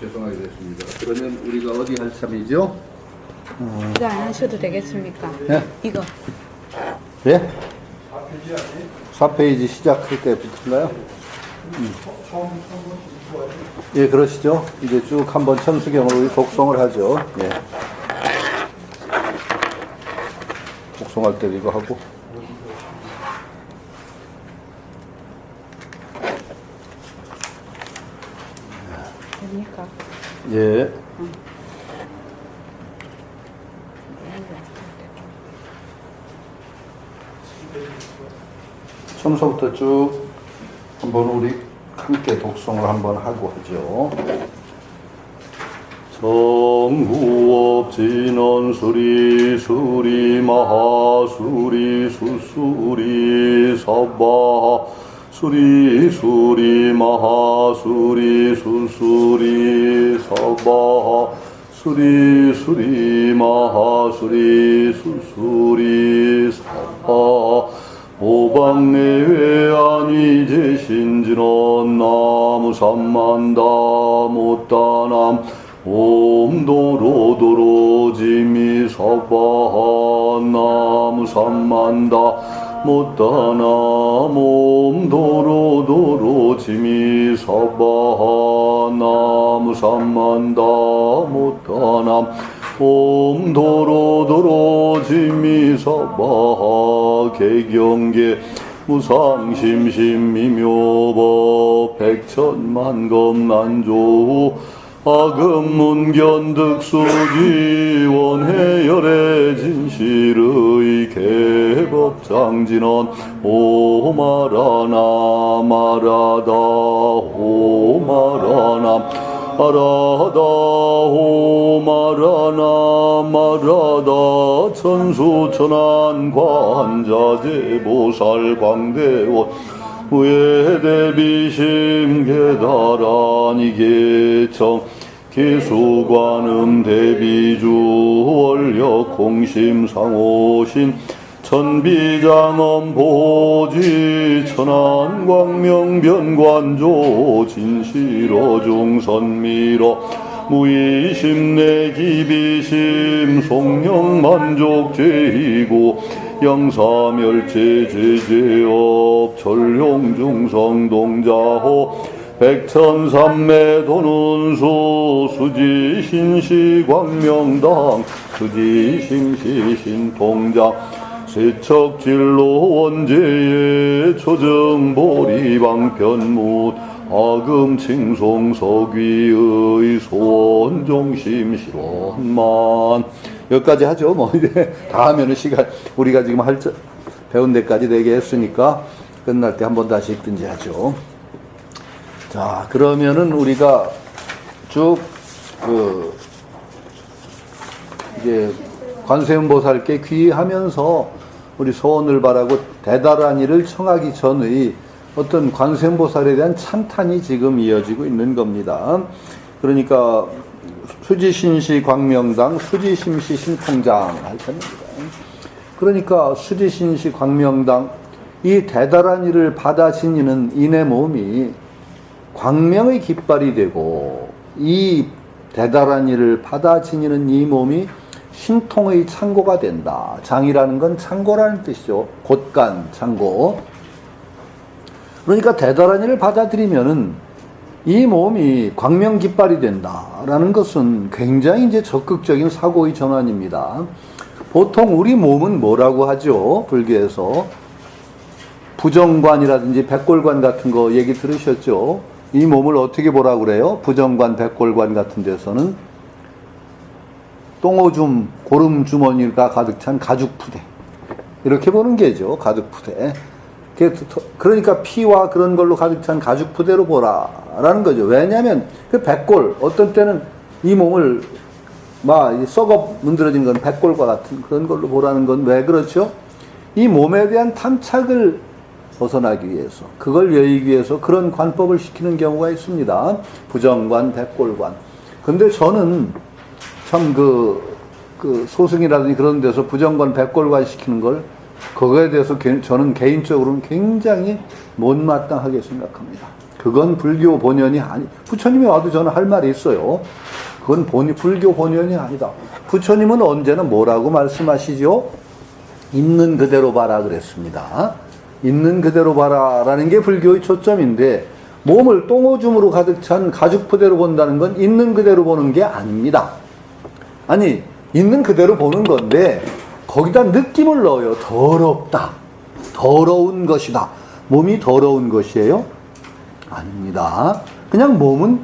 죄송하게 됐습니다. 그러면 우리가 어디 할 참이죠? 이거 안 하셔도 되겠습니까? 예? 이거. 예? 4페이지 시작할 때부터인가요? 예, 그러시죠. 이제 쭉 한번 천수경으로 독송을 하죠. 예. 독송할 때도 이거 하고. 됩니까? 예. 처음서부터 쭉 한번 우리 함께 독송을 한번 하고 하죠. 정구업진원 수리 수리 마하수리 수수리 서바 수리 수리 마하수리 수수리 서바 수리 수리 마하수리 수수리 서바 오방내외 아니제 신진원 나무 삼만다 못다남 옴도로도로 지미 서바하 나무 삼만다 못다남 옴도로도로 지미 서바하 나무 삼만다 못다남 옴도로도로 지미 서바하 개경계 무상심심미묘법 백천만검 난조후 아금문견득수지원해열의 진실의 개법장진원 오마라나 마라다 오마라나 아라다 오마라나 마라다 천수천안 관자재 보살 광대원 우예대비심 계다라니 계청 기수관음 대비주 원력 공심 상호신 천비장엄 보지 천안광명변관조 진실어 중선미러 무의심 내기비심 송영만족 제이고 영사멸제 제제업 전룡중성동자호 백천삼매 도는수 수지신시광명당 수지심시신통장 세척진로 원제의 초정보리방편무 아금칭송석위의 소원종심 실원만 여기까지 하죠. 뭐 이제 다 하면은 시간 우리가 지금 배운 데까지 4개 했으니까 끝날 때 한번 다시 읽든지 하죠. 자, 그러면은 우리가 쭉 이제 관세음보살께 귀의하면서 우리 소원을 바라고 대달한 일을 청하기 전의 어떤 관세음보살에 대한 찬탄이 지금 이어지고 있는 겁니다. 그러니까 수지신시 광명당 수지심시 신통장 할 겁니다. 그러니까 수지신시 광명당 이 대달한 일을 받아 지니는 이내 몸이 광명의 깃발이 되고 이 대달한 일을 받아 지니는 이 몸이 신통의 창고가 된다. 장이라는 건 창고라는 뜻이죠. 곳간 창고. 그러니까 대달한 일을 받아들이면은 이 몸이 광명 깃발이 된다라는 것은 굉장히 이제 적극적인 사고의 전환입니다. 보통 우리 몸은 뭐라고 하죠? 불교에서 부정관이라든지 백골관 같은 거 얘기 들으셨죠? 이 몸을 어떻게 보라고 그래요? 부정관, 백골관 같은 데서는 똥오줌, 고름주머니가 가득 찬 가죽푸대 이렇게 보는 게죠. 가죽푸대. 그러니까 피와 그런 걸로 가득 찬 가죽푸대로 보라라는 거죠. 왜냐하면 그 백골, 어떤 때는 이 몸을 막 썩어 문드러진 건 백골과 같은 그런 걸로 보라는 건 왜 그렇죠? 이 몸에 대한 탐착을 벗어나기 위해서, 그걸 여의기 위해서 그런 관법을 시키는 경우가 있습니다. 부정관, 백골관. 근데 저는 참 소승이라든지 그런 데서 부정관, 백골관 시키는 걸 그거에 대해서 저는 개인적으로는 굉장히 못마땅하게 생각합니다. 그건 불교 본연이 아니. 부처님이 와도 저는 할 말이 있어요. 그건 불교 본연이 아니다. 부처님은 언제나 뭐라고 말씀하시죠? 있는 그대로 봐라 그랬습니다. 있는 그대로 봐라라는 게 불교의 초점인데, 몸을 똥오줌으로 가득 찬 가죽푸대로 본다는 건 있는 그대로 보는 게 아닙니다. 아니, 있는 그대로 보는 건데 거기다 느낌을 넣어요. 더럽다, 더러운 것이다. 몸이 더러운 것이에요? 아닙니다. 그냥 몸은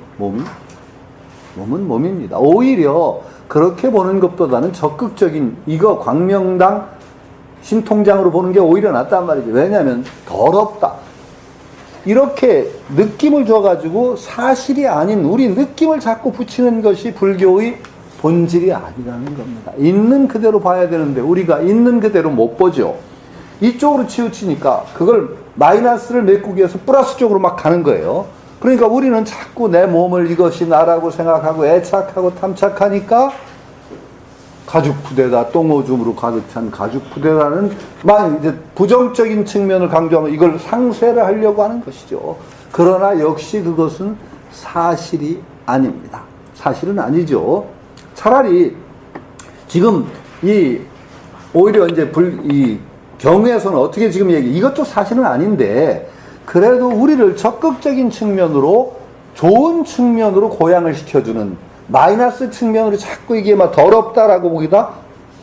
몸입니다. 오히려 그렇게 보는 것보다는 적극적인, 이거 광명당 신통장으로 보는 게 오히려 낫단 말이죠. 왜냐하면 더럽다, 이렇게 느낌을 줘가지고 사실이 아닌 우리 느낌을 자꾸 붙이는 것이 불교의 본질이 아니라는 겁니다. 있는 그대로 봐야 되는데 우리가 있는 그대로 못 보죠. 이쪽으로 치우치니까 그걸 마이너스를 메꾸기 위해서 플러스 쪽으로 막 가는 거예요. 그러니까 우리는 자꾸 내 몸을 이것이 나라고 생각하고 애착하고 탐착하니까 가죽푸대다, 똥오줌으로 가득 찬 가죽푸대라는 막 이제 부정적인 측면을 강조하면 이걸 상쇄를 하려고 하는 것이죠. 그러나 역시 그것은 사실이 아닙니다. 사실은 아니죠. 차라리 지금 오히려 이제 이 경우에서는 어떻게 지금 이것도 사실은 아닌데, 그래도 우리를 적극적인 측면으로, 좋은 측면으로 고양을 시켜주는, 마이너스 측면으로 자꾸 이게 막 더럽다라고 보기다,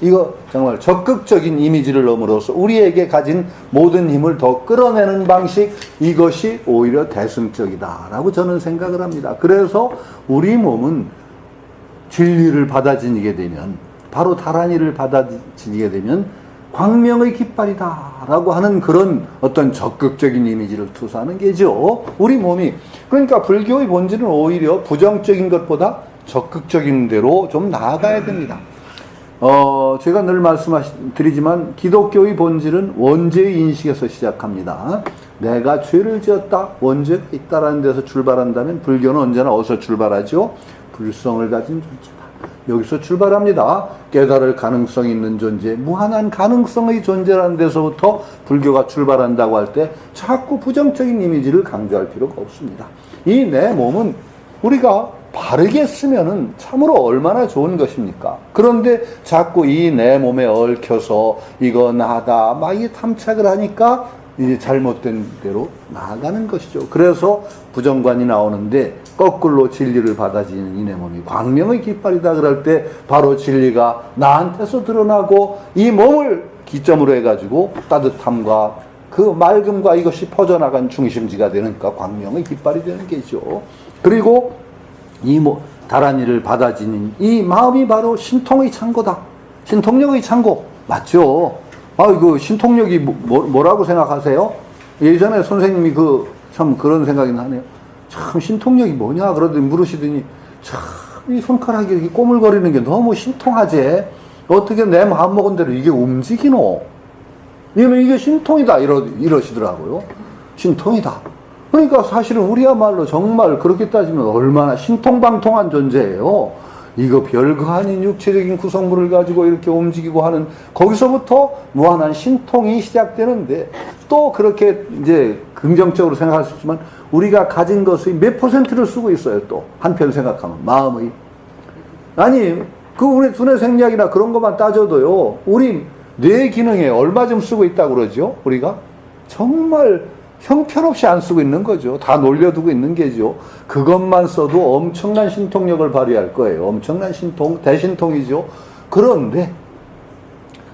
이거 정말 적극적인 이미지를 넣음으로써 우리에게 가진 모든 힘을 더 끌어내는 방식, 이것이 오히려 대승적이다라고 저는 생각을 합니다. 그래서 우리 몸은 진리를 받아지게 되면, 바로 다란이를 받아지게 되면 광명의 깃발이다라고 하는 그런 어떤 적극적인 이미지를 투사하는 게죠. 우리 몸이. 그러니까 불교의 본질은 오히려 부정적인 것보다 적극적인 대로 좀 나아가야 됩니다. 제가 늘 말씀드리지만 기독교의 본질은 원죄의 인식에서 시작합니다. 내가 죄를 지었다, 원죄가 있다라는 데서 출발한다면 불교는 언제나 어디서 출발하죠? 불성을 가진 존재다. 여기서 출발합니다. 깨달을 가능성이 있는 존재, 무한한 가능성의 존재라는 데서부터 불교가 출발한다고 할 때 자꾸 부정적인 이미지를 강조할 필요가 없습니다. 이 내 몸은 우리가 바르게 쓰면은 참으로 얼마나 좋은 것입니까? 그런데 자꾸 이 내 몸에 얽혀서 이거 나다 막 이 탐착을 하니까 이제 잘못된 대로 나아가는 것이죠. 그래서 부정관이 나오는데 거꾸로 진리를 받아지는 이 내 몸이 광명의 깃발이다 그럴 때 바로 진리가 나한테서 드러나고 이 몸을 기점으로 해가지고 따뜻함과 그 맑음과 이것이 퍼져나간 중심지가 되니까 광명의 깃발이 되는 게죠. 그리고 다란이를 받아지는 이 마음이 바로 신통의 창고다. 신통력의 창고. 맞죠? 그 신통력이 뭐라고 생각하세요? 예전에 선생님이 참 그런 생각이 나네요. 참 신통력이 뭐냐? 그러더니 물으시더니 참 이 손가락이 이렇게 꼬물거리는 게 너무 신통하지? 어떻게 내 마음 먹은 대로 이게 움직이노? 이게 신통이다. 이러시더라고요. 신통이다. 그러니까 사실은 우리야말로 정말 그렇게 따지면 얼마나 신통방통한 존재예요. 이거 별거 아닌 육체적인 구성물을 가지고 이렇게 움직이고 하는, 거기서부터 무한한 신통이 시작되는데, 또 그렇게 이제 긍정적으로 생각할 수 있지만 우리가 가진 것의 몇 %를 쓰고 있어요. 또 한편 생각하면 마음의, 아니 우리 두뇌 생략이나 그런 것만 따져도요, 우리 뇌 기능에 얼마 좀 쓰고 있다고 그러죠. 우리가 정말 형편없이 안 쓰고 있는 거죠. 다 놀려두고 있는 게죠. 그것만 써도 엄청난 신통력을 발휘할 거예요. 엄청난 대신통이죠. 그런데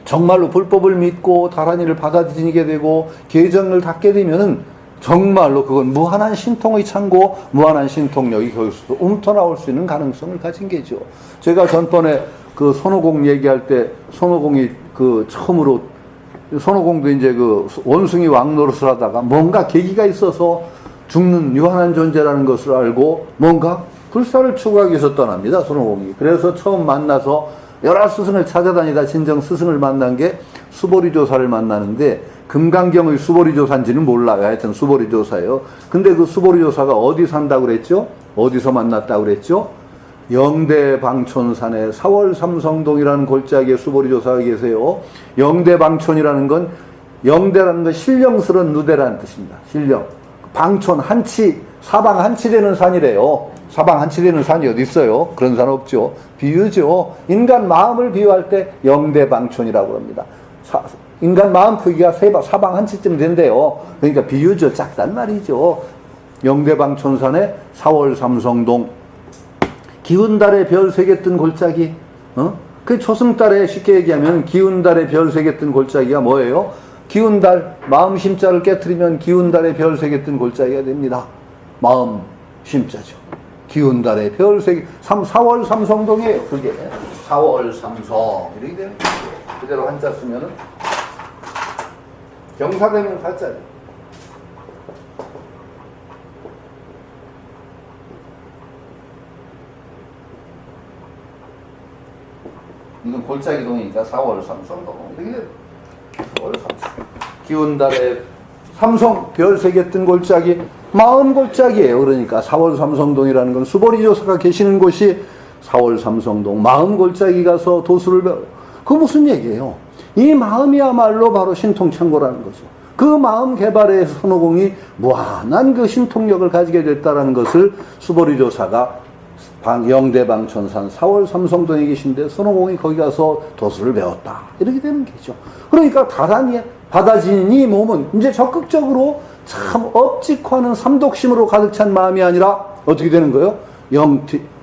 정말로 불법을 믿고 다란이를 받아들이게 되고 계정을 닫게 되면은 정말로 그건 무한한 신통의 창고, 무한한 신통력이 거기서도 움터나올 수 있는 가능성을 가진 게죠. 제가 전번에 손오공 얘기할 때, 손오공이 처음으로, 손오공도 이제 원숭이 왕노릇을 하다가 뭔가 계기가 있어서 죽는 유한한 존재라는 것을 알고 뭔가 불사를 추구하기 위해서 떠납니다, 손오공이. 그래서 처음 만나서 여러 스승을 찾아다니다 진정 스승을 만난 게 수보리조사를 만나는데, 금강경의 수보리조사인지는 몰라요. 하여튼 수보리조사예요. 근데 그 수보리조사가 어디 산다고 그랬죠? 어디서 만났다고 그랬죠? 영대방촌산에 사월삼성동이라는 골짜기에 수보리조사가 계세요. 영대방촌이라는 건, 영대라는 건 신령스러운 누대라는 뜻입니다. 신령. 방촌, 한치, 사방 한치되는 산이래요. 사방 한치되는 산이 어디 있어요? 그런 산 없죠. 비유죠. 인간 마음을 비유할 때 영대방촌이라고 합니다. 인간 마음 크기가 사방 한치쯤 된대요. 그러니까 비유죠. 작단 말이죠. 영대방촌산의 4월 삼성동, 기운달에 별 3개 뜬 골짜기, 그 초승달에 쉽게 얘기하면 기운달에 별 3개 뜬 골짜기가 뭐예요? 기운달, 마음 심자를 깨트리면 기운달에 별 3개 뜬 골짜기가 됩니다. 마음 심자죠. 기운달에 별 3개, 4월 삼성동이에요. 그게 4월 삼성 이렇게 되는 거죠. 그대로 한자 쓰면은 경사되는 가짜죠. 이건 골짜기동이니까 4월 삼성동 이렇게 돼요. 4월 삼성. 기운달에 삼성 별 3개 뜬 골짜기, 마음 골짜기예요. 그러니까 4월 삼성동이라는 건 수보리 조사가 계시는 곳이 4월 삼성동, 마음 골짜기 가서 도수를 배워요. 그 무슨 얘기예요? 이 마음이야말로 바로 신통창고라는 거죠. 그 마음 개발에 손오공이 무한한 그 신통력을 가지게 됐다는 것을 수보리 조사가 영대방촌산 4월 삼성동에 계신데 손오공이 거기 가서 도수를 배웠다. 이렇게 되는 게죠. 그러니까 다란히 받아진 이 몸은 이제 적극적으로 참 업직화하는 삼독심으로 가득 찬 마음이 아니라 어떻게 되는 거예요?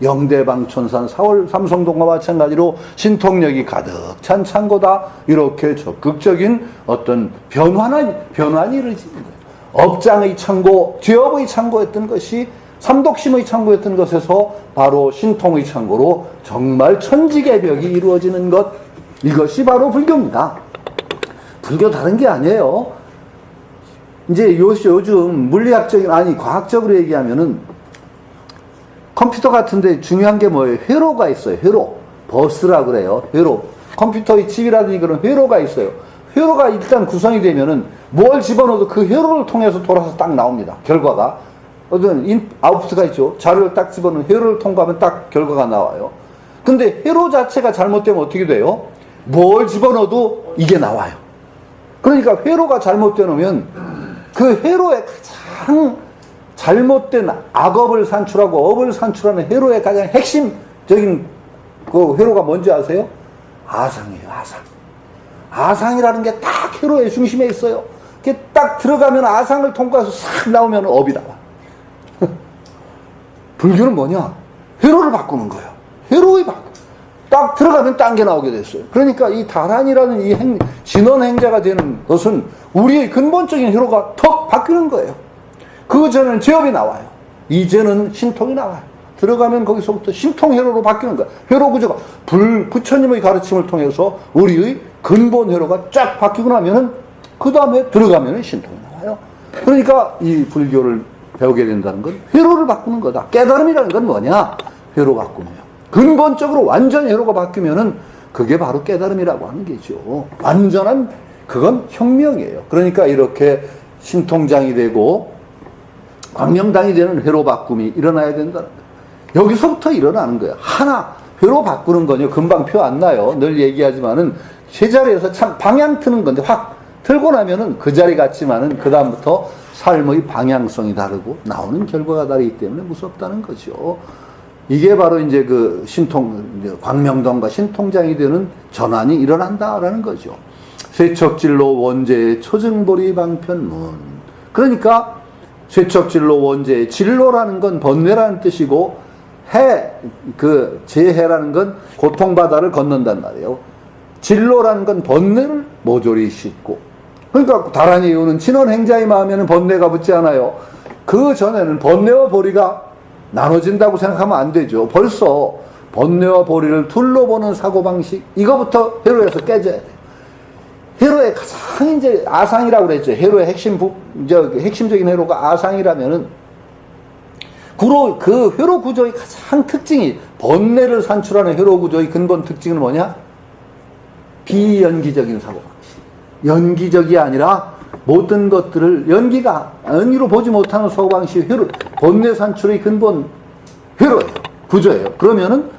영대방촌산 4월 삼성동과 마찬가지로 신통력이 가득 찬 창고다. 이렇게 적극적인 어떤 변환이 이루어지는 거예요. 업장의 창고, 죄업의 창고였던 것이 삼독심의 창고였던 것에서 바로 신통의 창고로 정말 천지개벽이 이루어지는 것, 이것이 바로 불교입니다. 불교 다른 게 아니에요. 이제 요즘 물리학적인, 과학적으로 얘기하면은 컴퓨터 같은데 중요한 게 뭐예요? 회로가 있어요. 회로. 버스라 그래요. 회로. 컴퓨터의 칩이라든지 그런 회로가 있어요. 회로가 일단 구성이 되면은 뭘 집어넣어도 그 회로를 통해서 돌아서 딱 나옵니다. 결과가. 어떤 아웃풋가 있죠. 자료를 딱 집어넣으면 회로를 통과하면 딱 결과가 나와요. 근데 회로 자체가 잘못되면 어떻게 돼요? 뭘 집어넣어도 이게 나와요. 그러니까 회로가 잘못되면 그 회로의 가장 잘못된 악업을 산출하고 업을 산출하는 회로의 가장 핵심적인 그 회로가 뭔지 아세요? 아상이에요. 아상. 아상이라는 게 딱 회로의 중심에 있어요. 그게 딱 들어가면 아상을 통과해서 싹 나오면 업이 나와. 불교는 뭐냐? 회로를 바꾸는 거예요. 회로의 딱 들어가면 딴 게 나오게 됐어요. 그러니까 이 다란이라는 이 진원 행자가 되는 것은 우리의 근본적인 회로가 턱 바뀌는 거예요. 그 전에는 제업이 나와요. 이제는 신통이 나와요. 들어가면 거기서부터 신통 회로로 바뀌는 거예요. 회로 구조가 부처님의 가르침을 통해서 우리의 근본 회로가 쫙 바뀌고 나면은 그 다음에 들어가면은 신통이 나와요. 그러니까 이 불교를 배우게 된다는 건 회로를 바꾸는 거다. 깨달음이라는 건 뭐냐? 회로 바꾸는 거예요. 근본적으로 완전 회로가 바뀌면은 그게 바로 깨달음이라고 하는 게죠. 완전한 그건 혁명이에요. 그러니까 이렇게 신통장이 되고 광명당이 되는 회로 바꿈이 일어나야 된다는 거예요. 여기서부터 일어나는 거예요. 하나 회로 바꾸는 건요. 금방 표 안 나요. 늘 얘기하지만은 제자리에서 참 방향 트는 건데 확 틀고 나면은 그 자리 같지만은 그 다음부터 삶의 방향성이 다르고 나오는 결과가 다르기 때문에 무섭다는 거죠. 이게 바로 이제 그 광명동과 신통장이 되는 전환이 일어난다라는 거죠. 쇠척진로 원제의 초증보리 방편문. 그러니까 쇠척진로 원제의 진로라는 건 번뇌라는 뜻이고 재해라는 건 고통바다를 건넌단 말이에요. 진로라는 건 번뇌를 모조리 씻고. 그러니까 다란이 이유는 진원행자의 마음에는 번뇌가 붙지 않아요. 그 전에는 번뇌와 보리가 나눠진다고 생각하면 안 되죠. 벌써 번뇌와 보리를 둘러보는 사고방식, 이거부터 회로에서 깨져야 돼요. 회로의 가장 이제 아상이라고 그랬죠. 회로의 핵심적인 회로가 아상이라면은, 그 회로 구조의 가장 특징이, 번뇌를 산출하는 회로 구조의 근본 특징은 뭐냐? 비연기적인 사고방식. 연기적이 아니라 모든 것들을 연기로 보지 못하는 사고방식, 번뇌 산출의 근본 회로예요. 구조예요. 그러면은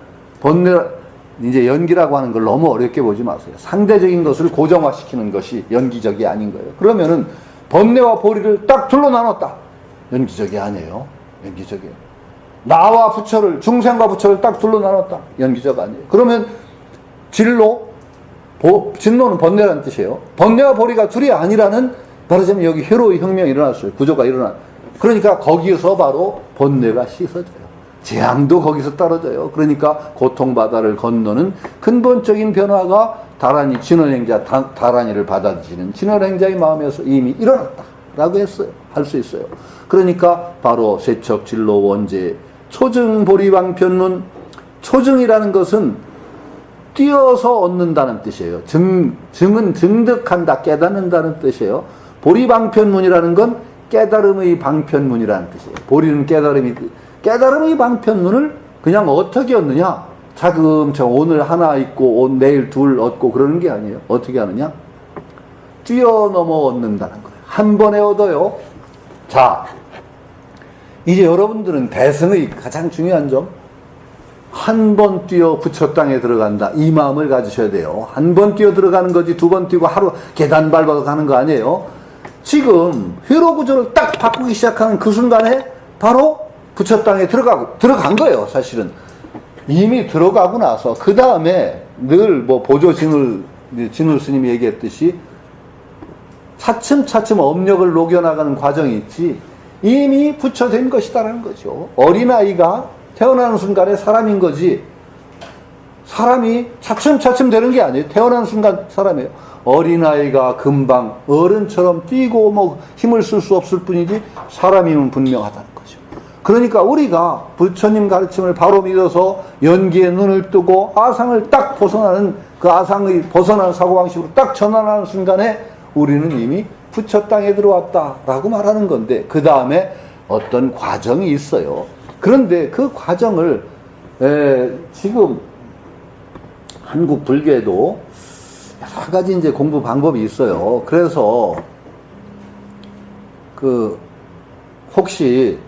이제 연기라고 하는 걸 너무 어렵게 보지 마세요. 상대적인 것을 고정화시키는 것이 연기적이 아닌 거예요. 그러면은 번뇌와 보리를 딱 둘로 나눴다. 연기적이 아니에요. 연기적이에요. 나와 부처를, 중생과 부처를 딱 둘로 나눴다. 연기적 아니에요. 그러면 진로, 진로는 번뇌라는 뜻이에요. 번뇌와 보리가 둘이 아니라는, 말하자면 여기 회로의 혁명이 일어났어요. 구조가 일어나. 그러니까 거기서 바로 번뇌가 씻어져요. 재앙도 거기서 떨어져요. 그러니까 고통바다를 건너는 근본적인 변화가 다란이, 진원행자, 다란이를 받아들이는 진원행자의 마음에서 이미 일어났다라고 했어요. 할 수 있어요. 그러니까 바로 세척, 진로, 원제, 초증, 보리방, 변문. 초증이라는 것은 뛰어서 얻는다는 뜻이에요. 증은 증득한다, 깨닫는다는 뜻이에요. 보리방편문이라는 건 깨달음의 방편문이라는 뜻이에요. 보리는 깨달음의 방편문을 그냥 어떻게 얻느냐? 차근차근 오늘 하나 있고 내일 둘 얻고 그러는 게 아니에요. 어떻게 하느냐? 뛰어넘어 얻는다는 거예요. 한 번에 얻어요. 자, 이제 여러분들은 대승의 가장 중요한 점, 한 번 뛰어 부처 땅에 들어간다. 이 마음을 가지셔야 돼요. 한 번 뛰어 들어가는 거지 두 번 뛰고 하루 계단 밟아서 가는 거 아니에요. 지금 회로 구조를 딱 바꾸기 시작하는 그 순간에 바로 부처 땅에 들어간 거예요. 사실은 이미 들어가고 나서 그 다음에 늘 뭐 보조 진울 스님이 얘기했듯이 차츰차츰 업력을 녹여나가는 과정이 있지, 이미 부처된 것이다라는 거죠. 어린아이가 태어나는 순간에 사람인 거지, 사람이 차츰차츰 되는 게 아니에요. 태어나는 순간 사람이에요. 어린아이가 금방 어른처럼 뛰고 뭐 힘을 쓸 수 없을 뿐이지 사람이면 분명하다는 거죠. 그러니까 우리가 부처님 가르침을 바로 믿어서 연기에 눈을 뜨고 아상을 딱 벗어나는, 그 아상의 벗어나는 사고방식으로 딱 전환하는 순간에 우리는 이미 부처 땅에 들어왔다라고 말하는 건데, 그 다음에 어떤 과정이 있어요. 그런데 그 과정을 지금 한국 불교에도 여러 가지 이제 공부 방법이 있어요. 그래서 혹시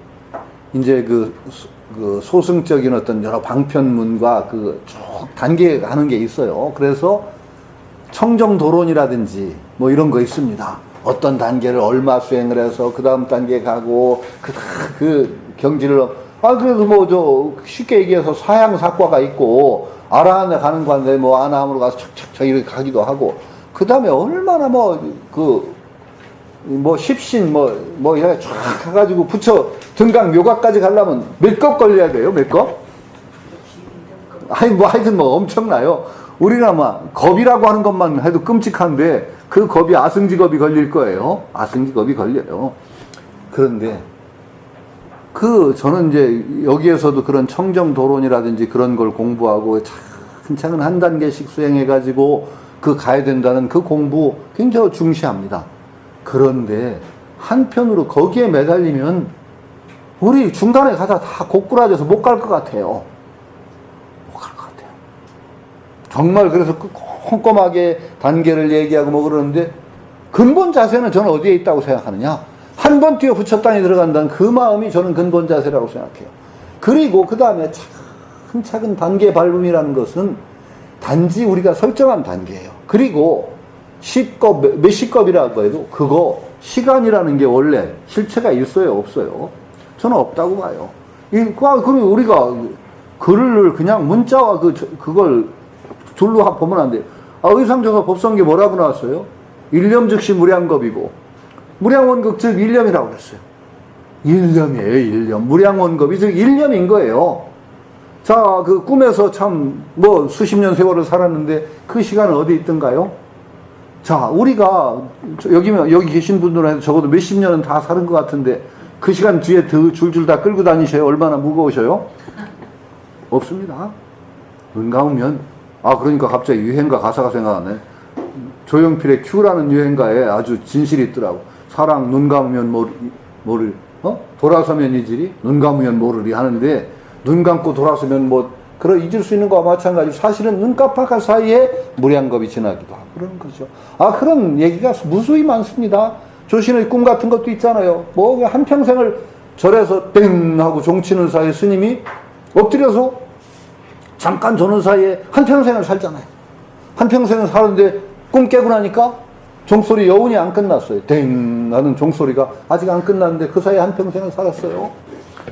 이제 그 소승적인 어떤 여러 방편문과 쭉 단계 하는 게 있어요. 그래서 청정도론이라든지 뭐 이런 거 있습니다. 어떤 단계를 얼마 수행을 해서 그 다음 단계 가고 그 경지를, 그래도 뭐 쉽게 얘기해서 사양사과가 있고 아라한에 가는 건데 뭐 아나함으로 가서 척척척 이렇게 가기도 하고, 그 다음에 얼마나 십신 이렇게 쫙 가가지고 부처 등강 묘각까지 가려면 몇 겁 걸려야 돼요? 몇 겁? 하여튼 엄청나요. 우리가 겁이라고 하는 것만 해도 끔찍한데 그 겁이 아승지겁이 걸릴 거예요. 아승지겁이 걸려요. 그런데 저는 이제 여기에서도 그런 청정도론이라든지 그런 걸 공부하고 차근차근 한 단계씩 수행해가지고 가야 된다는 그 공부 굉장히 중시합니다. 그런데 한편으로 거기에 매달리면 우리 중간에 가다 다 고꾸라져서 못 갈 것 같아요. 못 갈 것 같아요. 정말 그래서 꼼꼼하게 단계를 얘기하고 뭐 그러는데, 근본 자세는 저는 어디에 있다고 생각하느냐? 한 번 뛰어 부처 땅에 들어간다는 그 마음이 저는 근본 자세라고 생각해요. 그리고 그 다음에 차근차근 단계 밟음이라는 것은 단지 우리가 설정한 단계예요. 그리고 10겁, 몇십 겁이라고 해도 그거 시간이라는 게 원래 실체가 있어요, 없어요? 저는 없다고 봐요. 그럼 우리가 글을 그냥 문자와 그걸 둘로 보면 안 돼요. 의상조사 법성계 뭐라고 나왔어요? 일념즉시 무량겁이고, 무량원급 즉 일념이라고 그랬어요. 일념이에요, 일념. 무량원급이 즉 일념인 거예요. 자, 꿈에서 참 수십 년 세월을 살았는데 그 시간은 어디 있던가요? 자, 우리가 여기 계신 분들은 적어도 몇십 년은 다 사는 것 같은데 그 시간 뒤에 줄줄 다 끌고 다니셔요? 얼마나 무거우셔요? 없습니다. 눈 감으면, 그러니까 갑자기 유행가 가사가 생각나네. 조용필의 큐라는 유행가에 아주 진실이 있더라고. 사랑 눈 감으면 모를, 돌아서면 잊으리, 눈 감으면 모르리 하는데, 눈 감고 돌아서면 잊을 수 있는 거와 마찬가지로 사실은 눈 깜빡할 사이에 무량겁이 지나기도 하고 그러는 거죠. 그런 얘기가 무수히 많습니다. 조신의 꿈 같은 것도 있잖아요. 한평생을 절에서 땡 하고 종치는 사이에 스님이 엎드려서 잠깐 조는 사이에 한평생을 살잖아요. 한평생을 사는데 꿈 깨고 나니까 종소리 여운이 안 끝났어요. 땡 하는 종소리가 아직 안 끝났는데 그 사이에 한평생을 살았어요.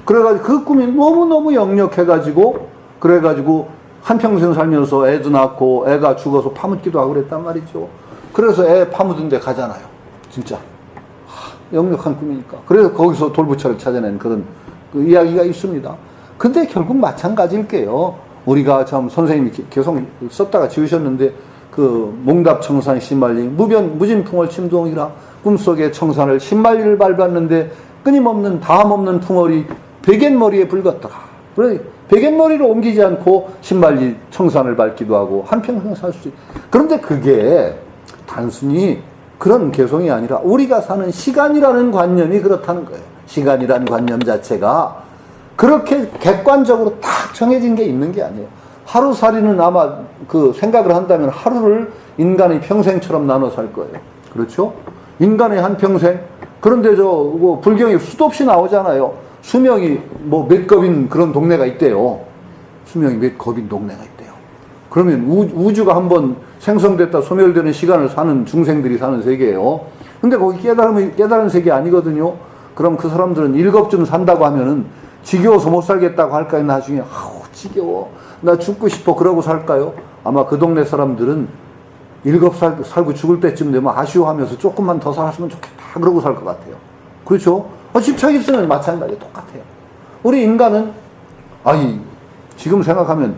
그래가지고 그 꿈이 너무너무 역력해가지고, 그래가지고 한평생 살면서 애도 낳고 애가 죽어서 파묻기도 하고 그랬단 말이죠. 그래서 애 파묻은 데 가잖아요. 진짜. 역력한 꿈이니까. 그래서 거기서 돌부처를 찾아낸 그런 그 이야기가 있습니다. 근데 결국 마찬가지일게요. 우리가 참 선생님이 계속 썼다가 지우셨는데, 그 몽답청산 신말리 무진풍월 침동이라 꿈속의 청산을 신말리를 밟았는데 끊임없는 다함없는 풍월이 백엔머리에 불갔더라. 그래 백엔머리로 옮기지 않고 신말리 청산을 밟기도 하고 한평생 살 수 있. 그런데 그게 단순히 그런 개성이 아니라 우리가 사는 시간이라는 관념이 그렇다는 거예요. 시간이라는 관념 자체가 그렇게 객관적으로 딱 정해진 게 있는 게 아니에요. 하루살이는 아마 그 생각을 한다면 하루를 인간의 평생처럼 나눠 살 거예요. 그렇죠? 인간의 한 평생. 그런데 뭐 불경에 수도 없이 나오잖아요. 수명이 뭐 몇 겁인 그런 동네가 있대요. 수명이 몇 겁인 동네가 있대요. 그러면 우주가 한번 생성됐다 소멸되는 시간을 사는 중생들이 사는 세계예요. 근데 거기 깨달은 세계 아니거든요. 그럼 그 사람들은 7쯤 산다고 하면은 지겨워서 못 살겠다고 할까요? 나중에 아우 지겨워 나 죽고 싶어 그러고 살까요? 아마 그 동네 사람들은 7 살고 죽을 때쯤 되면 아쉬워하면서 조금만 더 살았으면 좋겠다 그러고 살 것 같아요. 그렇죠? 집착 있으면 마찬가지예요. 똑같아요. 우리 인간은 지금 생각하면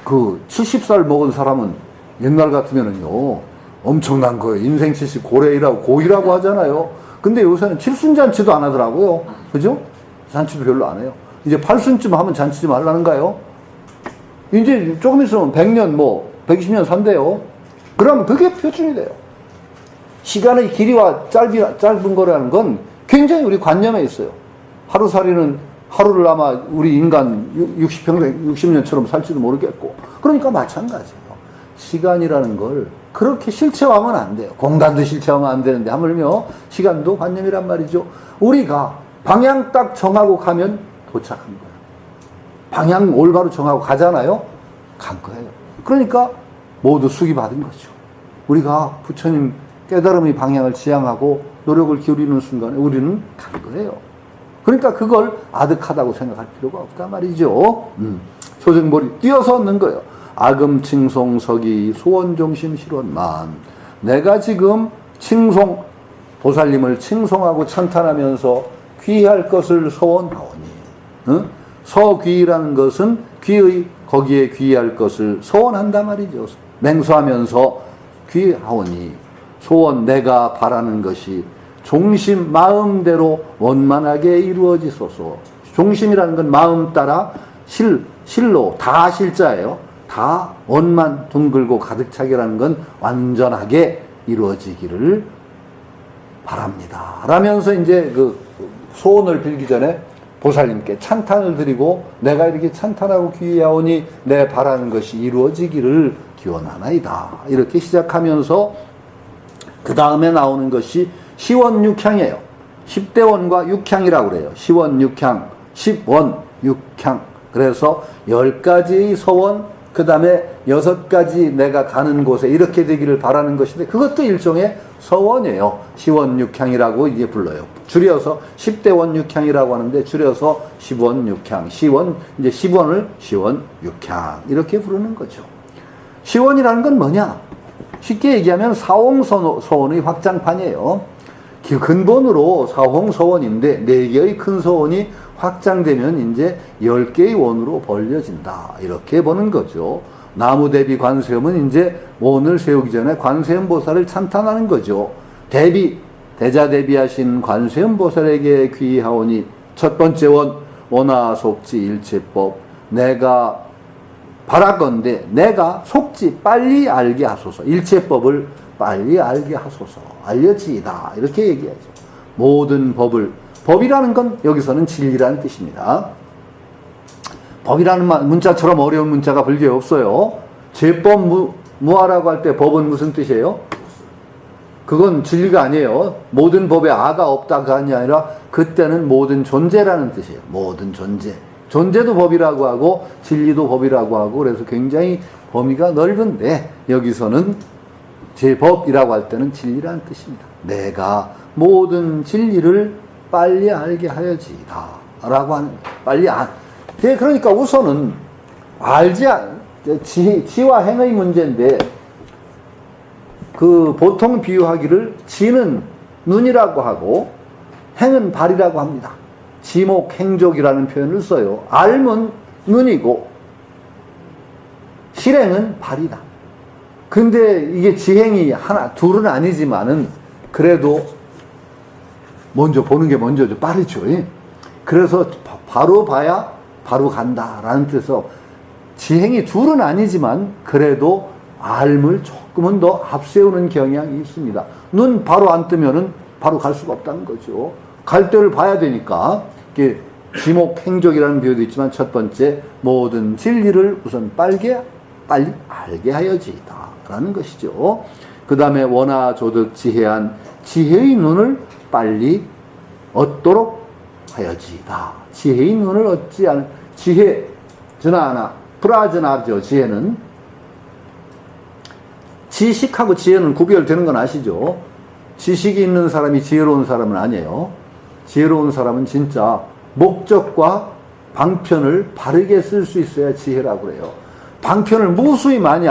그 70살 먹은 사람은 옛날 같으면은요 엄청난 거예요. 인생 70 고이라고 하잖아요. 근데 요새는 칠순잔치도 안 하더라고요. 그죠? 잔치도 별로 안 해요. 이제 8순쯤 하면 잔치 좀 하려는가요? 이제 조금 있으면 100년 120년 산대요. 그러면 그게 표준이 돼요. 시간의 길이와 짧은 거라는 건 굉장히 우리 관념에 있어요. 하루살이는 하루를 아마 우리 인간 60년처럼 살지도 모르겠고. 그러니까 마찬가지예요. 시간이라는 걸 그렇게 실체화하면 안 돼요. 공간도 실체화하면 안 되는데 하물며 시간도 관념이란 말이죠. 우리가 방향 딱 정하고 가면 도착한 거예요. 방향 올바로 정하고 가잖아요. 간 거예요. 그러니까 모두 수기 받은 거죠. 우리가 부처님 깨달음의 방향을 지향하고 노력을 기울이는 순간에 우리는 간 거예요. 그러니까 그걸 아득하다고 생각할 필요가 없단 말이죠. 소정머리 띄어서 얻는 거예요. 아금칭송석이 소원종심 실원만. 내가 지금 보살님을 칭송하고 찬탄하면서 귀할 것을 소원하오니. 서귀라는 것은 거기에 귀할 것을 소원한단 말이죠. 맹수하면서 귀하오니. 소원 내가 바라는 것이 종심 마음대로 원만하게 이루어지소서. 종심이라는 건 마음 따라 실로 다 실자예요. 다 원만 둥글고 가득 차기라는 건 완전하게 이루어지기를 바랍니다. 라면서 이제 그 소원을 빌기 전에 보살님께 찬탄을 드리고 내가 이렇게 찬탄하고 귀하오니 내 바라는 것이 이루어지기를 기원하나이다. 이렇게 시작하면서 그 다음에 나오는 것이 시원육향이에요. 10대원과 육향이라고 그래요. 시원육향, 10원, 육향. 그래서 10가지의 서원, 그 다음에 6가지 내가 가는 곳에 이렇게 되기를 바라는 것인데 그것도 일종의 서원이에요. 시원육향이라고 이제 불러요. 줄여서 10대원 육향이라고 하는데 줄여서 10원 육향. 이제 10원을 시원육향. 이렇게 부르는 거죠. 시원이라는 건 뭐냐? 쉽게 얘기하면 사홍서원의 확장판이에요. 근본으로 사홍서원인데 4개의 큰 서원이 확장되면 이제 10개의 원으로 벌려진다. 이렇게 보는 거죠. 나무대비 관세음은 이제 원을 세우기 전에 관세음 보살을 찬탄하는 거죠. 대자대비하신 관세음 보살에게 귀하오니 첫 번째 원하 속지 일체법 내가 바라건대 내가 속지 빨리 알게 하소서. 일체법을 빨리 알게 하소서. 알려지이다. 이렇게 얘기하죠. 모든 법이라는 건 여기서는 진리라는 뜻입니다. 법이라는 문자처럼 어려운 문자가 불교에 없어요. 제법 무아라고 할 때 법은 무슨 뜻이에요? 그건 진리가 아니에요. 모든 법에 아가 없다가 아니라 그때는 모든 존재라는 뜻이에요. 모든 존재. 존재도 법이라고 하고 진리도 법이라고 하고 그래서 굉장히 범위가 넓은데 여기서는 제법이라고 할 때는 진리라는 뜻입니다. 내가 모든 진리를 빨리 알게 하여지이다. 라고 하는, 빨리 그러니까 우선은 지와 행의 문제인데, 보통 비유하기를 지는 눈이라고 하고, 행은 발이라고 합니다. 지목행족이라는 표현을 써요. 알면 눈이고, 실행은 발이다. 근데 이게 지행이 둘은 아니지만은, 그래도 먼저 보는 게 먼저죠. 빠르죠. 그래서 바로 봐야 바로 간다라는 뜻에서 지행이 둘은 아니지만 그래도 알을 조금은 더 앞세우는 경향이 있습니다. 눈 바로 안 뜨면은 바로 갈 수가 없다는 거죠. 갈 때를 봐야 되니까 이게 지목행족이라는 비유도 있지만 첫 번째 모든 진리를 우선 빨리 알게 하여지이다라는 것이죠. 그 다음에 원하조득 지혜한 지혜의 눈을 빨리 얻도록 하여지이다. 지혜의 눈을 얻지 않은 지혜 전하나 프라전하죠. 지혜는 지식하고 지혜는 구별되는 건 아시죠? 지식이 있는 사람이 지혜로운 사람은 아니에요. 지혜로운 사람은 진짜 목적과 방편을 바르게 쓸 수 있어야 지혜라고 그래요. 방편을 무수히 많이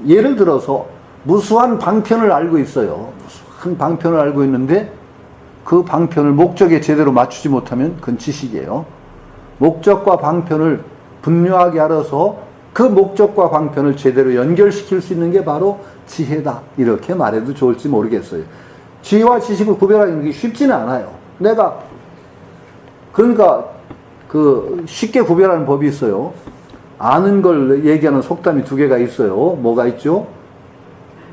예를 들어서 무수한 방편을 알고 있어요. 무수한 방편을 알고 있는데 그 방편을 목적에 제대로 맞추지 못하면 그건 지식이에요. 목적과 방편을 분명하게 알아서 그 목적과 방편을 제대로 연결시킬 수 있는 게 바로 지혜다. 이렇게 말해도 좋을지 모르겠어요. 지혜와 지식을 구별하는 게 쉽지는 않아요. 그러니까 쉽게 구별하는 법이 있어요. 아는 걸 얘기하는 속담이 두 개가 있어요. 뭐가 있죠?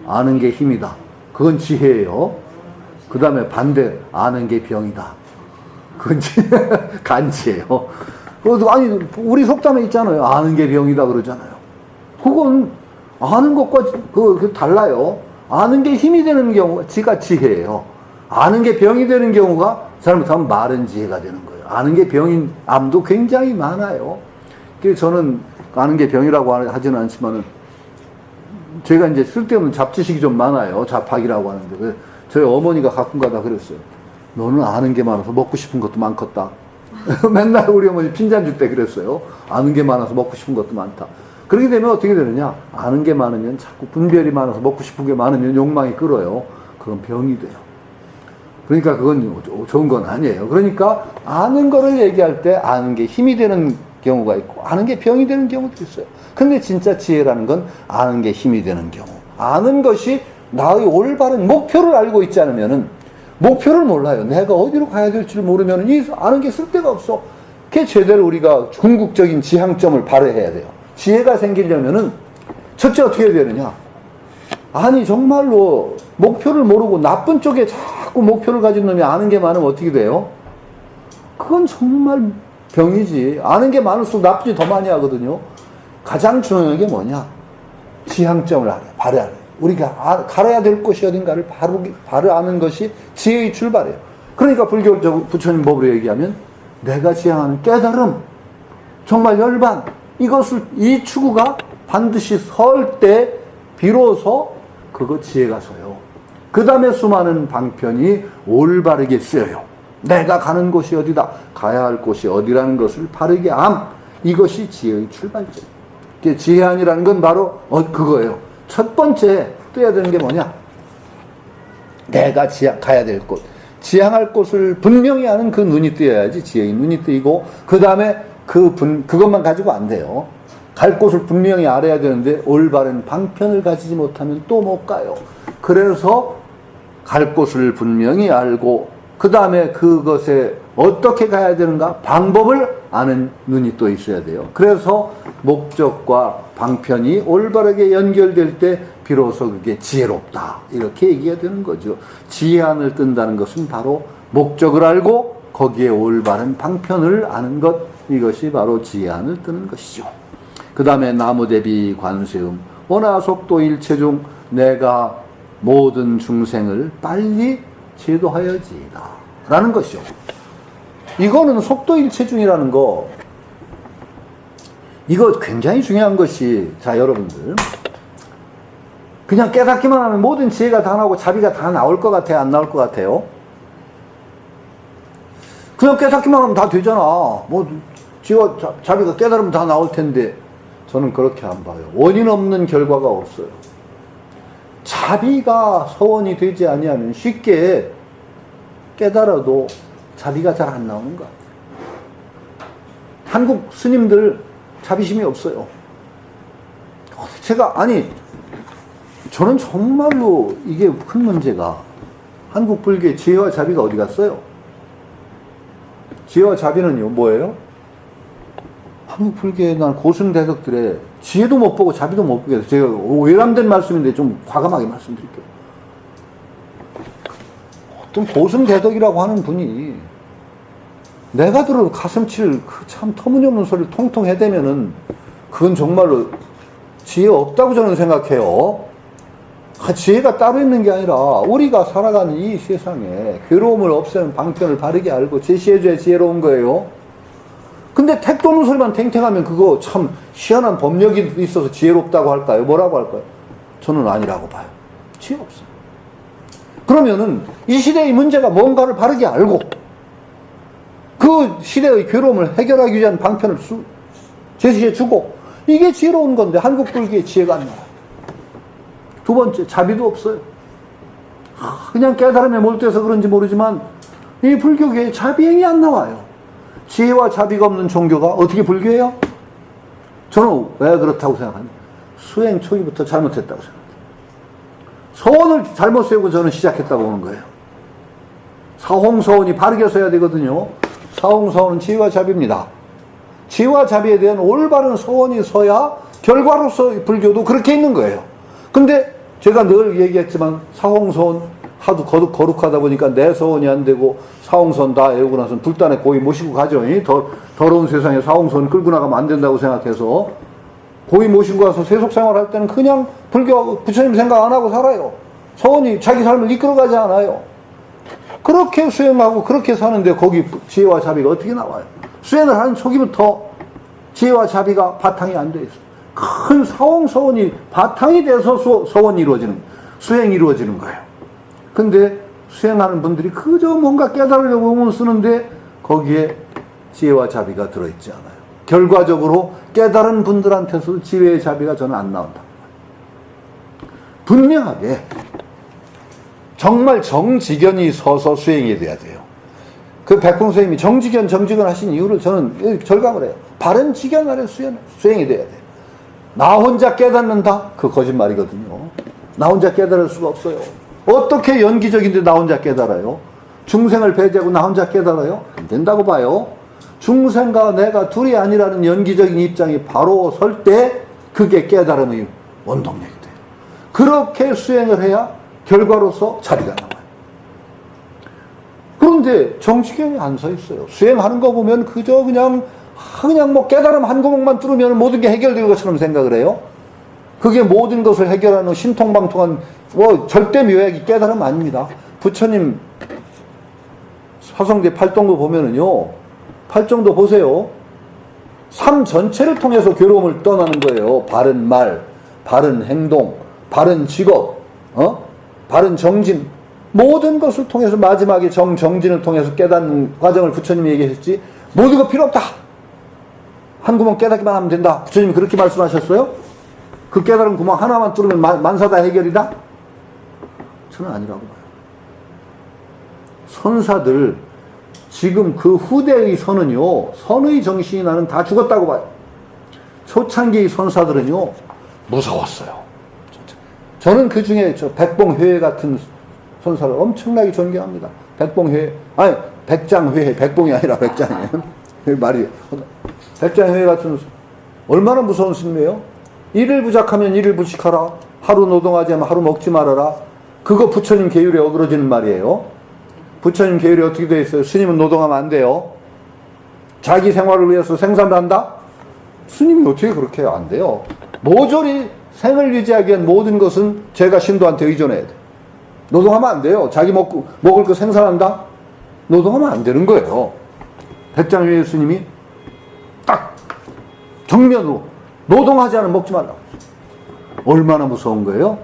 아는 게 힘이다. 그건 지혜예요. 그 다음에 반대, 아는 게 병이다. 그건 간지예요. 아니, 우리 속담에 있잖아요. 아는 게 병이다 그러잖아요. 그건 아는 것과 달라요. 아는 게 힘이 되는 경우가 지혜예요. 아는 게 병이 되는 경우가 잘못하면 마른 지혜가 되는 거예요. 아는 게 병인 암도 굉장히 많아요. 그래서 저는 아는 게 병이라고 하지는 않지만은 제가 이제 쓸데없는 잡지식이 좀 많아요. 잡학이라고 하는데. 저희 어머니가 가끔가다 그랬어요. 너는 아는 게 많아서 먹고 싶은 것도 많겠다. 맨날 우리 어머니 핀잔 줄 때 그랬어요. 아는 게 많아서 먹고 싶은 것도 많다. 그렇게 되면 어떻게 되느냐? 아는 게 많으면 자꾸 분별이 많아서 먹고 싶은 게 많으면 욕망이 끌어요. 그건 병이 돼요. 그러니까 그건 좋은 건 아니에요. 그러니까 아는 거를 얘기할 때 아는 게 힘이 되는 경우가 있고 아는 게 병이 되는 경우도 있어요. 근데 진짜 지혜라는 건 아는 게 힘이 되는 경우. 아는 것이 나의 올바른 목표를 알고 있지 않으면은 목표를 몰라요. 내가 어디로 가야 될지를 모르면 이 아는 게 쓸데가 없어. 그게 제대로 우리가 궁극적인 지향점을 발휘해야 돼요. 지혜가 생기려면은 첫째 어떻게 해야 되느냐? 아니 정말로 목표를 모르고 나쁜 쪽에 자꾸 목표를 가진 놈이 아는 게 많으면 어떻게 돼요? 그건 정말 병이지. 아는 게 많을수록 나쁘지 더 많이 하거든요. 가장 중요한 게 뭐냐? 지향점을 발휘하래. 우리가 갈아야 될 곳이 어딘가를 바로 아는 것이 지혜의 출발이에요. 그러니까 불교적 부처님 법으로 얘기하면 내가 지향하는 깨달음, 정말 열반, 이 추구가 반드시 설 때 비로소 그거 지혜가 서요. 그 다음에 수많은 방편이 올바르게 쓰여요. 내가 가는 곳이 어디다, 가야 할 곳이 어디라는 것을 바르게 이것이 지혜의 출발점. 지혜안이라는 건 바로 그거예요. 첫 번째 떠야 되는 게 뭐냐? 내가 가야 될 곳, 지향할 곳을 분명히 아는 그 눈이 뜨여야지 지혜의 눈이 뜨이고, 그 다음에 그것만 가지고 안 돼요. 갈 곳을 분명히 알아야 되는데 올바른 방편을 가지지 못하면 또 못 가요. 그래서 갈 곳을 분명히 알고 그 다음에 그것에 어떻게 가야 되는가 방법을 아는 눈이 또 있어야 돼요. 그래서 목적과 방편이 올바르게 연결될 때 비로소 그게 지혜롭다, 이렇게 얘기가 되는 거죠. 지혜안을 뜬다는 것은 바로 목적을 알고 거기에 올바른 방편을 아는 것, 이것이 바로 지혜안을 뜨는 것이죠. 그 다음에 나무대비 관세음 원하속도 일체 중 내가 모든 중생을 빨리 제도하여지이다 라는 것이죠. 이거는 속도일체 중이라는 거, 이거 굉장히 중요한 것이, 자 여러분들, 그냥 깨닫기만 하면 모든 지혜가 다 나오고 자비가 다 나올 것 같아요? 안 나올 것 같아요? 그냥 깨닫기만 하면 다 되잖아. 뭐 지와 자비가 깨달으면 다 나올 텐데 저는 그렇게 안 봐요. 원인 없는 결과가 없어요. 자비가 서원이 되지 아니하면 쉽게 깨달아도 자비가 잘 안 나오는 것 같아요. 한국 스님들 자비심이 없어요. 저는 정말로 이게 큰 문제가 한국 불교의 지혜와 자비가 어디 갔어요? 지혜와 자비는요, 뭐예요? 한국 불교의 난 고승대덕들의 지혜도 못 보고 자비도 못 보게 해서 제가 외람된 말씀인데 좀 과감하게 말씀드릴게요. 어떤 고승대덕이라고 하는 분이 내가 들어도 가슴 칠 그 참 터무니없는 소리를 통통 해대면은 그건 정말로 지혜 없다고 저는 생각해요. 지혜가 따로 있는 게 아니라 우리가 살아가는 이 세상에 괴로움을 없애는 방편을 바르게 알고 제시해줘야 지혜로운 거예요. 근데 택도 없는 소리만 탱탱하면 그거 참 희한한 법력이 있어서 지혜롭다고 할까요? 뭐라고 할까요? 저는 아니라고 봐요. 지혜 없어요. 그러면은 이 시대의 문제가 뭔가를 바르게 알고 그 시대의 괴로움을 해결하기 위한 방편을 제시해주고 이게 지혜로운 건데 한국 불교의 지혜가 안 나와요. 두 번째, 자비도 없어요. 그냥 깨달음에 몰두해서 그런지 모르지만 이 불교계에 자비행이 안 나와요. 지혜와 자비가 없는 종교가 어떻게 불교예요? 저는 왜 그렇다고 생각하냐? 수행 초기부터 잘못했다고 생각해요. 서원을 잘못 세우고 저는 시작했다고 보는 거예요. 사홍서원이 바르게 서야 되거든요. 사홍서원은 지혜와 자비입니다. 지혜와 자비에 대한 올바른 서원이 서야 결과로서 불교도 그렇게 있는 거예요. 근데 제가 늘 얘기했지만 사홍서원 하도 거룩하다 보니까 내 서원이 안 되고 사홍선 다 애우고 나서 불단에 고이 모시고 가죠. 더러운 세상에 사홍선 끌고 나가면 안 된다고 생각해서 고이 모시고 가서 세속생활 할 때는 그냥 불교 부처님 생각 안 하고 살아요. 서원이 자기 삶을 이끌어가지 않아요. 그렇게 수행하고 그렇게 사는데 거기 지혜와 자비가 어떻게 나와요? 수행을 하는 초기부터 지혜와 자비가 바탕이 안 돼 있어요. 큰 사홍서원이 바탕이 돼서 서원이 이루어지는, 수행이 이루어지는 거예요. 근데 수행하는 분들이 그저 뭔가 깨달으려고 의문 쓰는데 거기에 지혜와 자비가 들어있지 않아요. 결과적으로 깨달은 분들한테서 지혜의 자비가 저는 안 나온다. 분명하게 정말 정직연이 서서 수행이 돼야 돼요. 그 백풍 선생님이 정직연 하신 이유를 저는 절감을 해요. 바른 직연 아래 수행이 돼야 돼요. 나 혼자 깨닫는다? 그 거짓말이거든요. 나 혼자 깨달을 수가 없어요. 어떻게 연기적인데 나 혼자 깨달아요? 중생을 배제하고 나 혼자 깨달아요? 안 된다고 봐요. 중생과 내가 둘이 아니라는 연기적인 입장이 바로 설 때 그게 깨달음의 원동력이 돼요. 그렇게 수행을 해야 결과로서 자비가 나와요. 그런데 정직연이 안 서 있어요. 수행하는 거 보면 그저 그냥 뭐 깨달음 한 구멍만 뚫으면 모든 게 해결될 것처럼 생각을 해요. 그게 모든 것을 해결하는 신통방통한 절대 묘약이 깨달음 아닙니다. 부처님 화성대 팔동도 보면은요, 팔정도 보세요. 삶 전체를 통해서 괴로움을 떠나는 거예요. 바른 말, 바른 행동, 바른 직업, 바른 정진, 모든 것을 통해서 마지막에 정진을 통해서 깨닫는 과정을 부처님이 얘기했지. 모든 거 필요 없다. 한 구멍 깨닫기만 하면 된다. 부처님이 그렇게 말씀하셨어요? 그 깨달은 구멍 하나만 뚫으면 만사다 해결이다? 저는 아니라고 봐요. 선사들, 지금 그 후대의 선은요, 선의 정신이 나는 다 죽었다고 봐요. 초창기의 선사들은요, 무서웠어요. 저는 그 중에 백봉회회 같은 선사를 엄청나게 존경합니다. 백장회회, 백봉이 아니라 백장이에요. 말이, 백장회회 같은, 얼마나 무서운 스님이에요? 일을 부작하면 일을 불식하라. 하루 노동하지 않으면 하루 먹지 말아라. 그거 부처님 계율에 어그러지는 말이에요. 부처님 계율이 어떻게 되어 있어요? 스님은 노동하면 안 돼요. 자기 생활을 위해서 생산을 한다? 스님이 어떻게 그렇게 해요? 안 돼요. 모조리 생을 유지하기 위한 모든 것은 제가 신도한테 의존해야 돼. 노동하면 안 돼요. 자기 먹을 거 생산한다? 노동하면 안 되는 거예요. 백장회의 스님이 딱 정면으로 노동하지 않으면 먹지 말라고. 얼마나 무서운 거예요?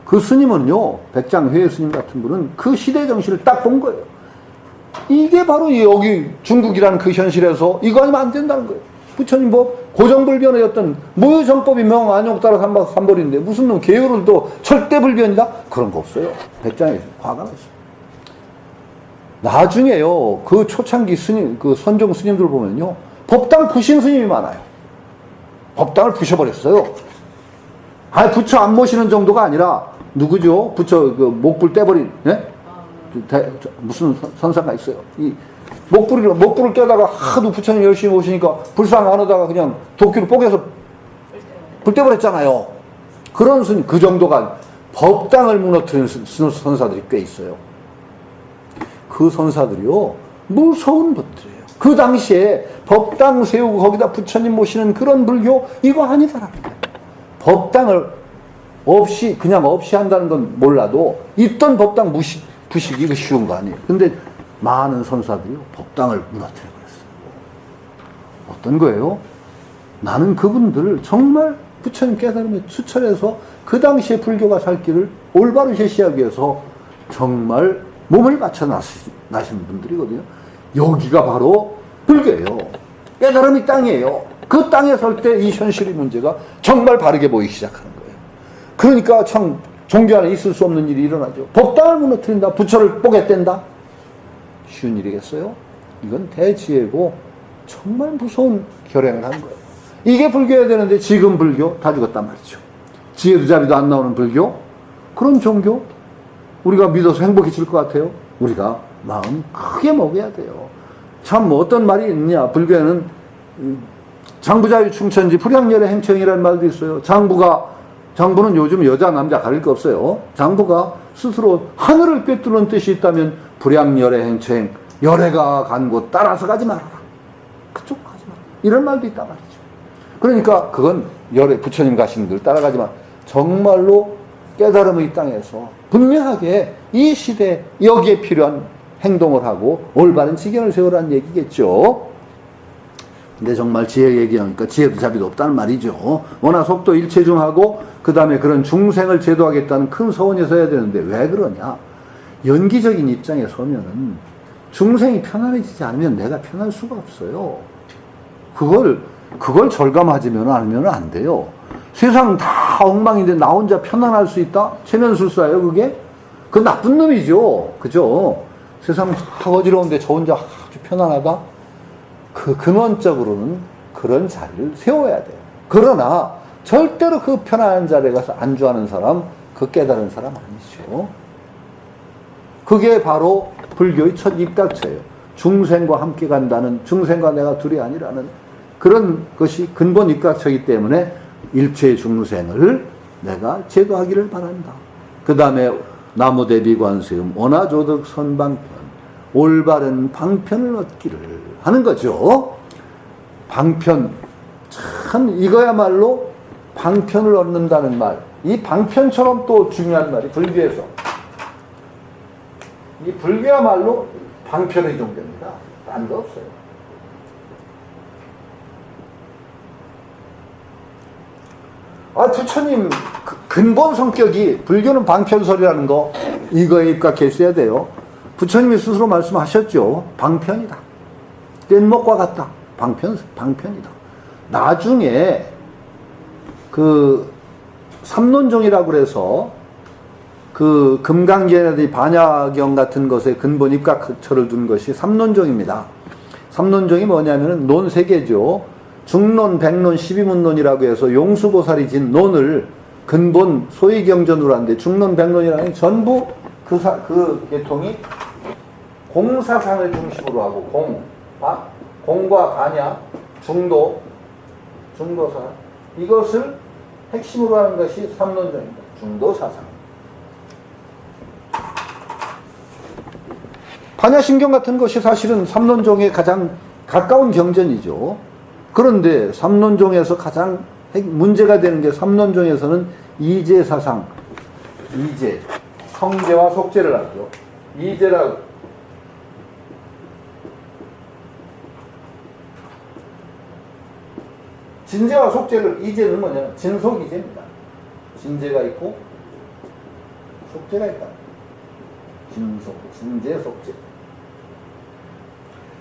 그 스님은요, 백장회의 스님 같은 분은 그 시대 정신을 딱 본 거예요. 이게 바로 여기 중국이라는 그 현실에서 이거 아니면 안 된다는 거예요. 부처님 뭐 고정불변의 어떤 무효정법이 명안욕 따라 삼벌인데 무슨 놈 계율을 또 철대불변이다? 그런 거 없어요. 백장에서 화가 났어요. 나중에요, 그 초창기 스님, 그 선종 스님들 보면요, 법당 부신 스님이 많아요. 법당을 부셔버렸어요. 아니, 부처 안 모시는 정도가 아니라, 누구죠? 부처 그 목불 떼버린, 예? 무슨 선사가 있어요. 이 목불을 떼다가 하도 부처님 열심히 모시니까 불상 안 하다가 그냥 도끼로 뽀개서 불 떼버렸잖아요. 그런 스님, 그 정도가 법당을 무너뜨리는 선사들이 꽤 있어요. 그 선사들이요, 무서운 분들이에요. 그 당시에 법당 세우고 거기다 부처님 모시는 그런 불교, 이거 아니다라는 거예요. 법당을 그냥 없이 한다는 건 몰라도, 있던 법당 부시기, 이거 쉬운 거 아니에요. 근데 많은 선사들이요, 법당을 무너뜨려버렸어요. 어떤 거예요? 나는 그분들을 정말 부처님 깨달음에 추천해서 그 당시에 불교가 살 길을 올바로 제시하기 위해서 정말 몸을 바쳐 나신 분들이거든요. 여기가 바로 불교예요. 깨달음이 땅이에요. 그 땅에 설 때 이 현실의 문제가 정말 바르게 보이기 시작하는 거예요. 그러니까 참 종교 안에 있을 수 없는 일이 일어나죠. 법당을 무너뜨린다, 부처를 뽀개뗀다. 쉬운 일이겠어요? 이건 대지혜고 정말 무서운 결행을 한 거예요. 이게 불교여야 되는데 지금 불교 다 죽었단 말이죠. 지혜도 자비도 안 나오는 불교? 그런 종교? 우리가 믿어서 행복해질 것 같아요? 우리가 마음 크게 먹어야 돼요. 참 뭐 어떤 말이 있느냐. 불교에는 장부자유 충천지 불양열의 행처형이라는 말도 있어요. 장부는 요즘 여자 남자 가릴 거 없어요. 장부가 스스로 하늘을 꿰뚫는 뜻이 있다면 불양열의 행처행, 열애가 간 곳 따라서 가지 말아라. 그쪽 가지 마라. 이런 말도 있단 말이죠. 그러니까 그건 열애, 부처님 가신 길 따라가지 마. 정말로 깨달음의 땅에서 분명하게 이 시대 여기에 필요한 행동을 하고 올바른 지경을 세우라는 얘기겠죠. 근데 정말 지혜 얘기하니까 지혜도 자비도 없다는 말이죠. 워낙 속도 일체중하고 그 다음에 그런 중생을 제도하겠다는 큰 서원에서 해야 되는데 왜 그러냐. 연기적인 입장에 서면은 중생이 편안해지지 않으면 내가 편할 수가 없어요. 그걸 절감하지면 않으면 안 돼요. 세상 다 엉망인데 나 혼자 편안할 수 있다? 체면술사예요, 그게? 그 나쁜 놈이죠. 그죠? 세상 다 어지러운데 저 혼자 아주 편안하다? 그 근원적으로는 그런 자리를 세워야 돼요. 그러나 절대로 그 편안한 자리에 가서 안주하는 사람, 그 깨달은 사람 아니죠. 그게 바로 불교의 첫 입각처예요. 중생과 함께 간다는, 중생과 내가 둘이 아니라는 그런 것이 근본 입각처이기 때문에 일체의 중생을 내가 제도하기를 바란다. 그 다음에 나무대비관세음 원화조덕 선방편, 올바른 방편을 얻기를 하는 거죠. 방편, 참 이거야말로 방편을 얻는다는 말, 이 방편처럼 또 중요한 말이 불교에서, 이 불교야말로 방편의 종교입니다. 딴 거 없어요. 부처님 근본 성격이, 불교는 방편설이라는 거, 이거에 입각했어야 돼요. 부처님이 스스로 말씀하셨죠. 방편이다. 뗏목과 같다. 방편이다. 나중에 그 삼론종이라고 그래서 그 금강경이라든지 반야경 같은 것에 근본 입각처를 둔 것이 삼론종입니다. 삼론종이 뭐냐면은 논 3개죠. 중론, 백론, 12문론이라고 해서 용수보살이 진 논을 근본 소위경전으로 하는데, 중론, 백론이라는 게 전부 그 계통이 공사상을 중심으로 하고, 공과 반야, 중도사, 이것을 핵심으로 하는 것이 삼론종입니다. 중도사상. 반야심경 같은 것이 사실은 삼론종에 가장 가까운 경전이죠. 그런데 삼론종에서 가장 문제가 되는 게, 삼론종에서는 이제사상, 성제와 속제를 하죠. 이제라고. 진제와 속제를, 이제는 뭐냐? 진속이제입니다. 진제가 있고 속제가 있다. 진제, 속제.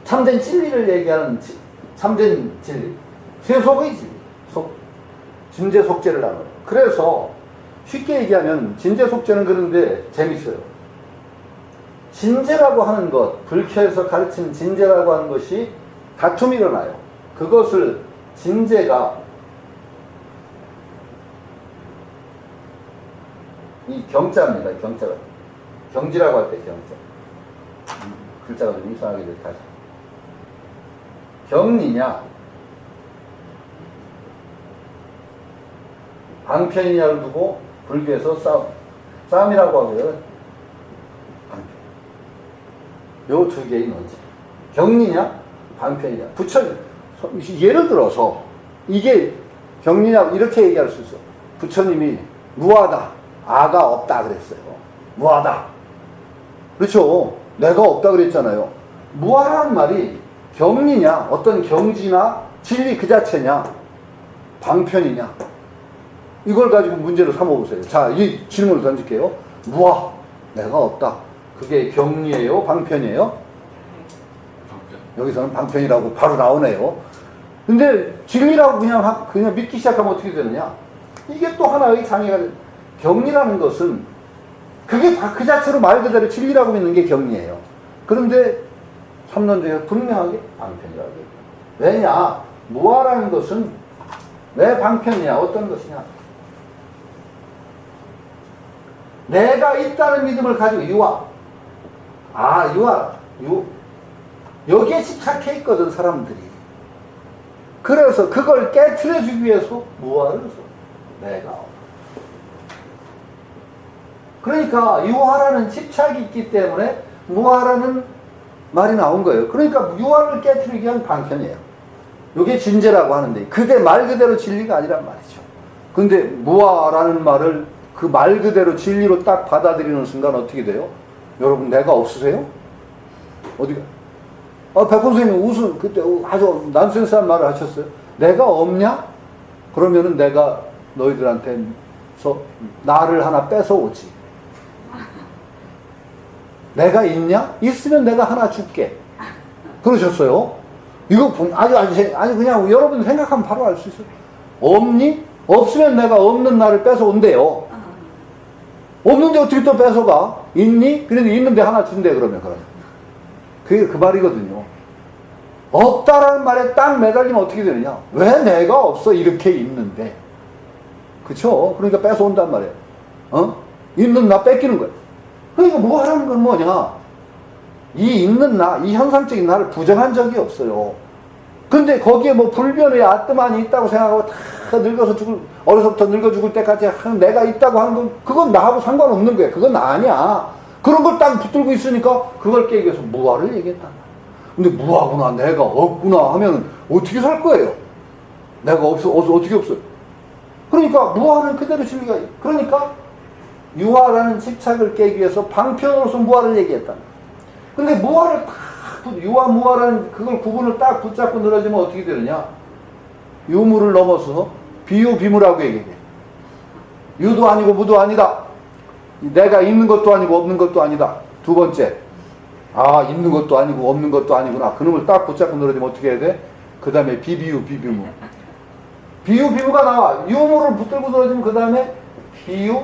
참된 진리를 얘기하는 참된 진리. 세속의 진리. 진제속죄를 나눠요. 그래서 쉽게 얘기하면 진제속죄는 그런데 재밌어요. 진제라고 하는 것, 불교에서 가르치는 진제라고 하는 것이 다툼이 일어나요. 그것을 진제가 이 경자입니다. 경자가. 경지라고 할 때 경자. 글자가 좀 이상하게 이렇게 하죠. 경리냐, 방편이냐를 두고 불교에서 싸움이라고 하고요. 요 두 개의 논지. 경리냐, 방편이냐. 예를 들어서 이게 경리냐 이렇게 얘기할 수 있어. 부처님이 무하다, 아가 없다 그랬어요. 무하다. 그렇죠. 내가 없다 그랬잖아요. 무하라는 말이 경리냐, 어떤 경지나 진리 그 자체냐, 방편이냐. 이걸 가지고 문제를 삼아보세요. 자, 이 질문을 던질게요. 무하, 내가 없다. 그게 경리예요? 방편이에요? 방편. 여기서는 방편이라고 바로 나오네요. 근데 진리라고 그냥 믿기 시작하면 어떻게 되느냐? 이게 또 하나의 장애가 돼. 경리라는 것은 그게 다 그 자체로 말 그대로 진리라고 믿는 게 경리예요. 그런데 삼론적으로 분명하게 방편이라고 해요. 왜냐? 무아라는 것은 왜 방편이냐? 어떤 것이냐? 내가 있다는 믿음을 가지고 여기에 집착해 있거든, 사람들이. 그래서 그걸 깨트려주기 위해서 무아를 써. 내가 없다. 그러니까 유아라는 집착이 있기 때문에 무아라는 말이 나온 거예요. 그러니까 유아를 깨트리기 위한 방편이에요. 이게 진제라고 하는데 그게 말 그대로 진리가 아니란 말이죠. 근데 무아라는 말을 그 말 그대로 진리로 딱 받아들이는 순간 어떻게 돼요? 여러분 내가 없으세요? 어디가? 백호 선생님 그때 아주 난센스한 말을 하셨어요. 내가 없냐? 그러면은 내가 너희들한테서 나를 하나 뺏어오지. 내가 있냐? 있으면 내가 하나 줄게. 그러셨어요. 이거 아주 그냥 여러분 생각하면 바로 알 수 있어요. 없니? 없으면 내가 없는 나를 뺏어온대요. 없는데 어떻게 또 뺏어가? 있니? 그래도 있는데 하나 준대, 그러면. 그게 그 말이거든요. 없다라는 말에 딱 매달리면 어떻게 되느냐? 왜 내가 없어? 이렇게 있는데. 그쵸? 그러니까 뺏어온단 말이에요. 있는 나 뺏기는 거예요. 그러니까 뭐 하라는 건 뭐냐? 이 있는 나, 이 현상적인 나를 부정한 적이 없어요. 근데 거기에 뭐 불변의 아ত্만이 있다고 생각하고 다 어려서부터 늙어 죽을 때까지 내가 있다고 하는 건, 그건 나하고 상관없는 거야. 그건 나 아니야. 그런 걸 딱 붙들고 있으니까 그걸 깨기 위해서 무아를 얘기했단 말이야. 근데 무아구나, 내가 없구나 하면 어떻게 살 거예요? 내가 어떻게 없어요? 그러니까 무아는 그대로 진리가, 그러니까 유아라는 집착을 깨기 위해서 방편으로서 무아를 얘기했단 말이야. 근데 무아를 무아라는 그걸 구분을 딱 붙잡고 늘어지면 어떻게 되느냐? 유무를 넘어서 비유비무라고 얘기해. 유도 아니고 무도 아니다. 내가 있는 것도 아니고 없는 것도 아니다. 두 번째, 있는 것도 아니고 없는 것도 아니구나. 그놈을 딱 붙잡고 늘어지면 어떻게 해야 돼? 그 다음에 비비무. 비유비무가 나와. 유무를 붙들고 늘어지면 그 다음에 비유.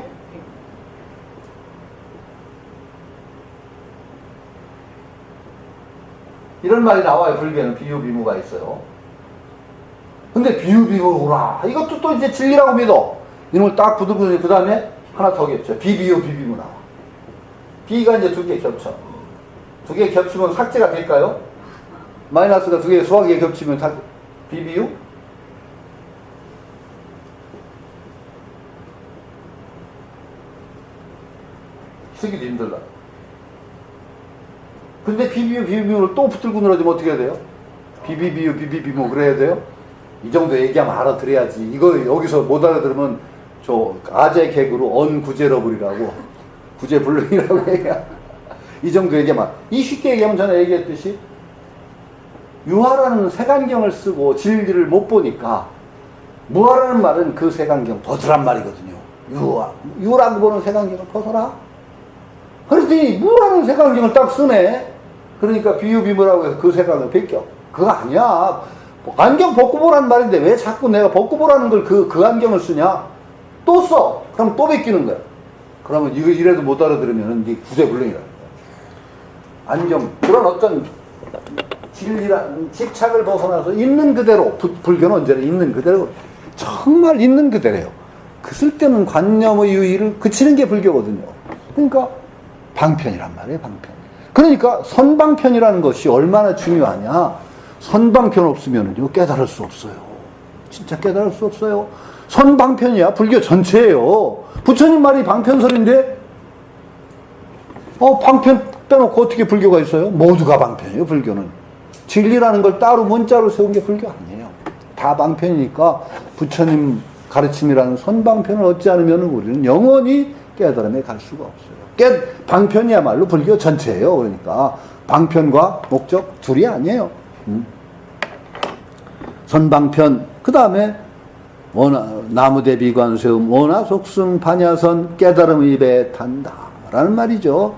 이런 말이 나와요. 불교에는 비유비무가 있어요. 근데 비유비무구나. 이것도 또 이제 진리라고 믿어. 이놈을 딱 붙들고 그 다음에 하나 더 겹쳐. 비비무 나와. 비가 이제 두 개 겹쳐. 두 개 겹치면 삭제가 될까요? 마이너스가 두 개 수학에 겹치면 비비유? 쓰기도 힘들다. 근데 비비무를 또 붙들고 늘어지면 어떻게 해야 돼요? 비비무 그래야 돼요? 이 정도 얘기하면 알아들어야지. 이거 여기서 못 알아들으면 저 아재 개그로 언구제러블이라고 구제불능이라고 얘기하. 이 정도 얘기하면, 이 쉽게 얘기하면 전에 얘기했듯이 유아라는 색안경을 쓰고 진리를 못 보니까 무아라는 말은 그 색안경 벗으란 말이거든요. 유라고 보는 색안경을 벗어라. 그랬더니 무라는 색안경을 딱 쓰네. 그러니까 비유비무라고 해서 그 생각을 베껴. 그거 아니야. 안경 벗고 보라는 말인데 왜 자꾸 내가 벗고 보라는 걸 그 안경을 쓰냐? 또 써. 그럼 또 베끼는 거야. 그러면 이거 이래도 못 알아들으면 이게 구제불능이라는 거야. 안경, 그런 어떤 진리란 집착을 벗어나서 있는 그대로, 불교는 언제나 있는 그대로, 정말 있는 그대로요. 그 쓸데없는 관념의 유의를 그치는 게 불교거든요. 그러니까 방편이란 말이에요, 방편. 그러니까 선방편이라는 것이 얼마나 중요하냐. 선방편 없으면요 깨달을 수 없어요. 진짜 깨달을 수 없어요. 선방편이야 불교 전체예요. 부처님 말이 방편설인데 방편 빼놓고 어떻게 불교가 있어요? 모두가 방편이에요. 불교는 진리라는 걸 따로 문자로 세운 게 불교 아니에요. 다 방편이니까 부처님 가르침이라는 선방편을 얻지 않으면 우리는 영원히 깨달음에 갈 수가 없어요. 방편이야말로 불교 전체예요. 그러니까 방편과 목적 둘이 아니에요. 선방편, 그 다음에 나무대비관세음 원화속승 반야선 깨달음 입에 탄다 라는 말이죠.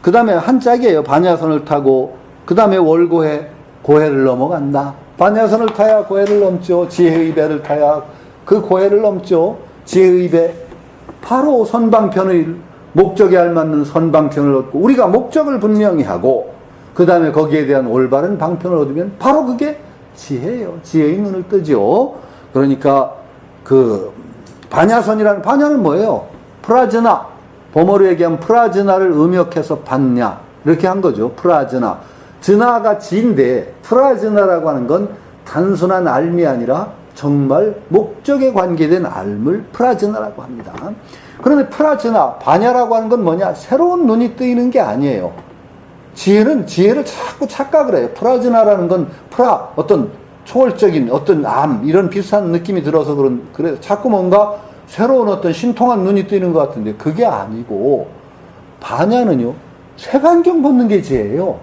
그 다음에 한짝이에요. 반야선을 타고 그 다음에 월고해, 고해를 넘어간다. 반야선을 타야 고해를 넘죠. 지혜의 배를 타야 그 고해를 넘죠. 지혜의 배. 바로 선방편의 목적에 알맞는 선방편을 얻고 우리가 목적을 분명히 하고 그 다음에 거기에 대한 올바른 방편을 얻으면 바로 그게 지혜예요. 지혜의 눈을 뜨죠. 그러니까 그 반야선이라는, 반야는 뭐예요? 프라즈나, 범어로 얘기하면 프라즈나를 음역해서 반야 이렇게 한 거죠. 프라즈나. 즈나가 지인데 프라즈나라고 하는 건 단순한 알미 아니라 정말 목적에 관계된 알을 프라즈나라고 합니다. 그런데 프라즈나, 반야라고 하는 건 뭐냐? 새로운 눈이 뜨이는 게 아니에요. 지혜를 자꾸 착각을 해요. 프라즈나라는 건 어떤 초월적인 어떤 이런 비슷한 느낌이 들어서 그래 자꾸 뭔가 새로운 어떤 신통한 눈이 뜨이는 것 같은데 그게 아니고 반야는요 색안경 벗는 게 지혜예요.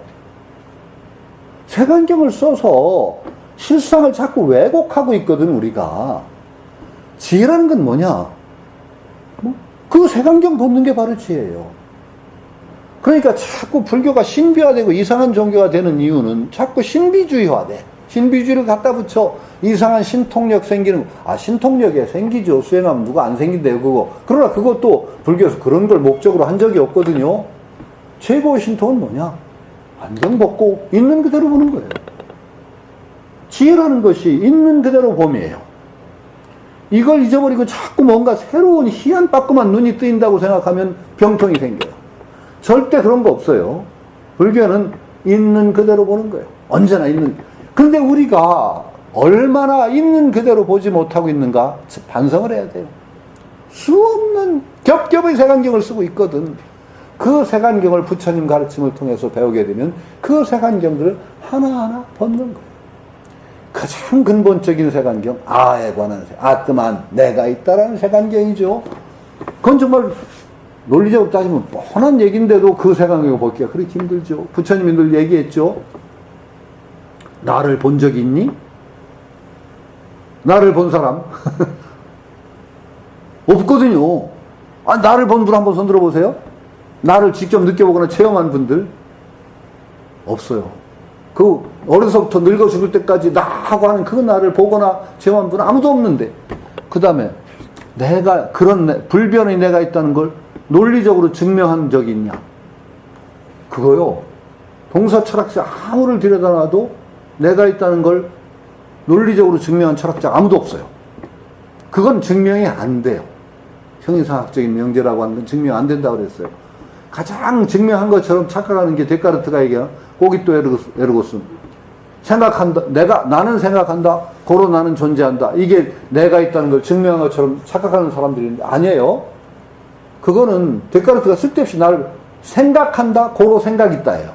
색안경을 써서 실상을 자꾸 왜곡하고 있거든 우리가. 지혜라는 건 뭐냐? 그 색안경 벗는 게 바로 지혜예요. 그러니까 자꾸 불교가 신비화되고 이상한 종교가 되는 이유는 자꾸 신비주의화돼. 신비주의를 갖다 붙여 이상한 신통력 생기는, 신통력에 생기죠. 수행하면 누가 안 생긴대요, 그거. 그러나 그것도 불교에서 그런 걸 목적으로 한 적이 없거든요. 최고의 신통은 뭐냐? 안경 벗고 있는 그대로 보는 거예요. 지혜라는 것이 있는 그대로 봄이에요. 이걸 잊어버리고 자꾸 뭔가 새로운 희한 빠끔한 눈이 뜨인다고 생각하면 병통이 생겨요. 절대 그런 거 없어요. 불교는 있는 그대로 보는 거예요. 언제나 있는. 그런데 우리가 얼마나 있는 그대로 보지 못하고 있는가 반성을 해야 돼요. 수없는 겹겹의 색안경을 쓰고 있거든. 그 색안경을 부처님 가르침을 통해서 배우게 되면 그 색안경들을 하나하나 벗는 거예요. 가장 근본적인 색안경, 아에 관한 아뜨만, 내가 있다라는 색안경이죠. 그건 정말 논리적으로 따지면 뻔한 얘기인데도 그 색안경을 벗기가 그렇게 힘들죠. 부처님이 늘 얘기했죠. 나를 본 적이 있니? 나를 본 사람? 없거든요. 나를 본 분 한번 손 들어보세요. 나를 직접 느껴보거나 체험한 분들 없어요. 그 어려서부터 늙어 죽을 때까지 나하고 하는 그 나를 보거나 체험한 분은 아무도 없는데 그 다음에 내가 그런 불변의 내가 있다는 걸 논리적으로 증명한 적이 있냐? 그거요. 동사 철학자 아무를 들여다놔도 내가 있다는 걸 논리적으로 증명한 철학자 아무도 없어요. 그건 증명이 안 돼요. 형이상학적인 명제라고 하는 건 증명 안 된다고 그랬어요. 가장 증명한 것처럼 착각하는 게 데카르트가 얘기한 고기또 에르고슴. 생각한다. 나는 생각한다. 고로 나는 존재한다. 이게 내가 있다는 걸 증명한 것처럼 착각하는 사람들이 있는데 아니에요. 그거는 데카르트가 쓸데없이 나를 생각한다. 고로 생각 있다예요.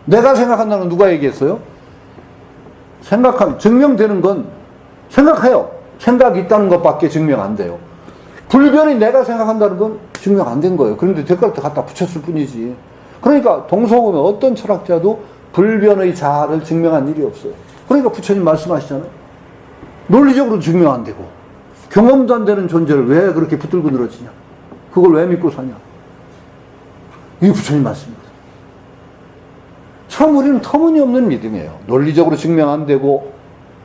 내가 생각한다는 건 누가 얘기했어요? 증명되는 건 생각해요. 생각이 있다는 것밖에 증명 안 돼요. 불변이 내가 생각한다는 건 증명 안 된 거예요. 그런데 데카르트 갖다 붙였을 뿐이지. 그러니까 동서고면 어떤 철학자도 불변의 자아를 증명한 일이 없어요. 그러니까 부처님 말씀하시잖아요. 논리적으로 증명 안 되고 경험도 안 되는 존재를 왜 그렇게 붙들고 늘어지냐? 그걸 왜 믿고 사냐? 이게 부처님 말씀입니다. 참 우리는 터무니없는 믿음이에요. 논리적으로 증명 안 되고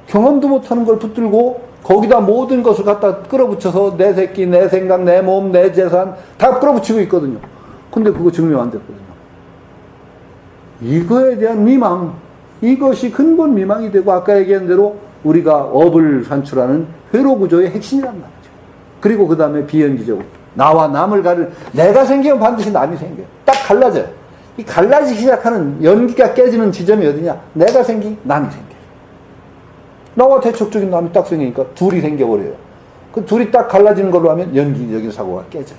경험도 못하는 걸 붙들고 거기다 모든 것을 갖다 끌어붙여서 내 새끼, 내 생각, 내 몸, 내 재산 다 끌어붙이고 있거든요. 근데 그거 증명 안 됐거든요. 이거에 대한 미망, 이것이 근본 미망이 되고 아까 얘기한 대로 우리가 업을 산출하는 회로 구조의 핵심이란 말이죠. 그리고 그 다음에 비연기적으로 나와 남을 가를, 내가 생기면 반드시 남이 생겨요. 딱 갈라져요. 이 갈라지기 시작하는 연기가 깨지는 지점이 어디냐? 내가 생기, 남이 생겨요. 나와 대척적인 남이 딱 생기니까 둘이 생겨버려요. 그 둘이 딱 갈라지는 걸로 하면 연기적인 사고가 깨져요.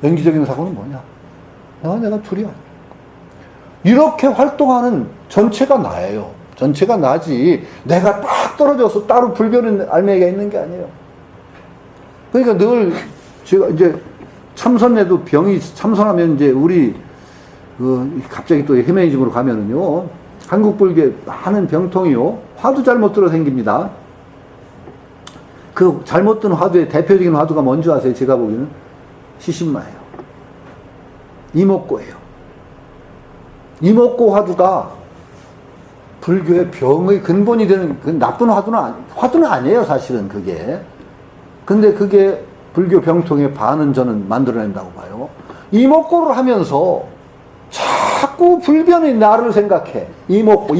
연기적인 사고는 뭐냐? 내가 둘이 아니야. 이렇게 활동하는 전체가 나예요. 전체가 나지 내가 딱 떨어져서 따로 불변의 알맹이가 있는 게 아니에요. 그러니까 늘 제가 이제 참선에도 병이 참선하면 이제 우리 갑자기 또 헤매니즘으로 가면은요, 한국 불교에 많은 병통이요, 화두 잘못 들어 생깁니다. 그 잘못 든 화두의 대표적인 화두가 뭔지 아세요? 제가 보기에는 시신마예요. 이목고예요. 이목고 화두가 불교의 병의 근본이 되는, 그 나쁜 화두는 아니에요, 사실은 그게. 근데 그게 불교 병통의 반은 저는 만들어낸다고 봐요. 이목고를 하면서 자꾸 불변의 나를 생각해. 이목고,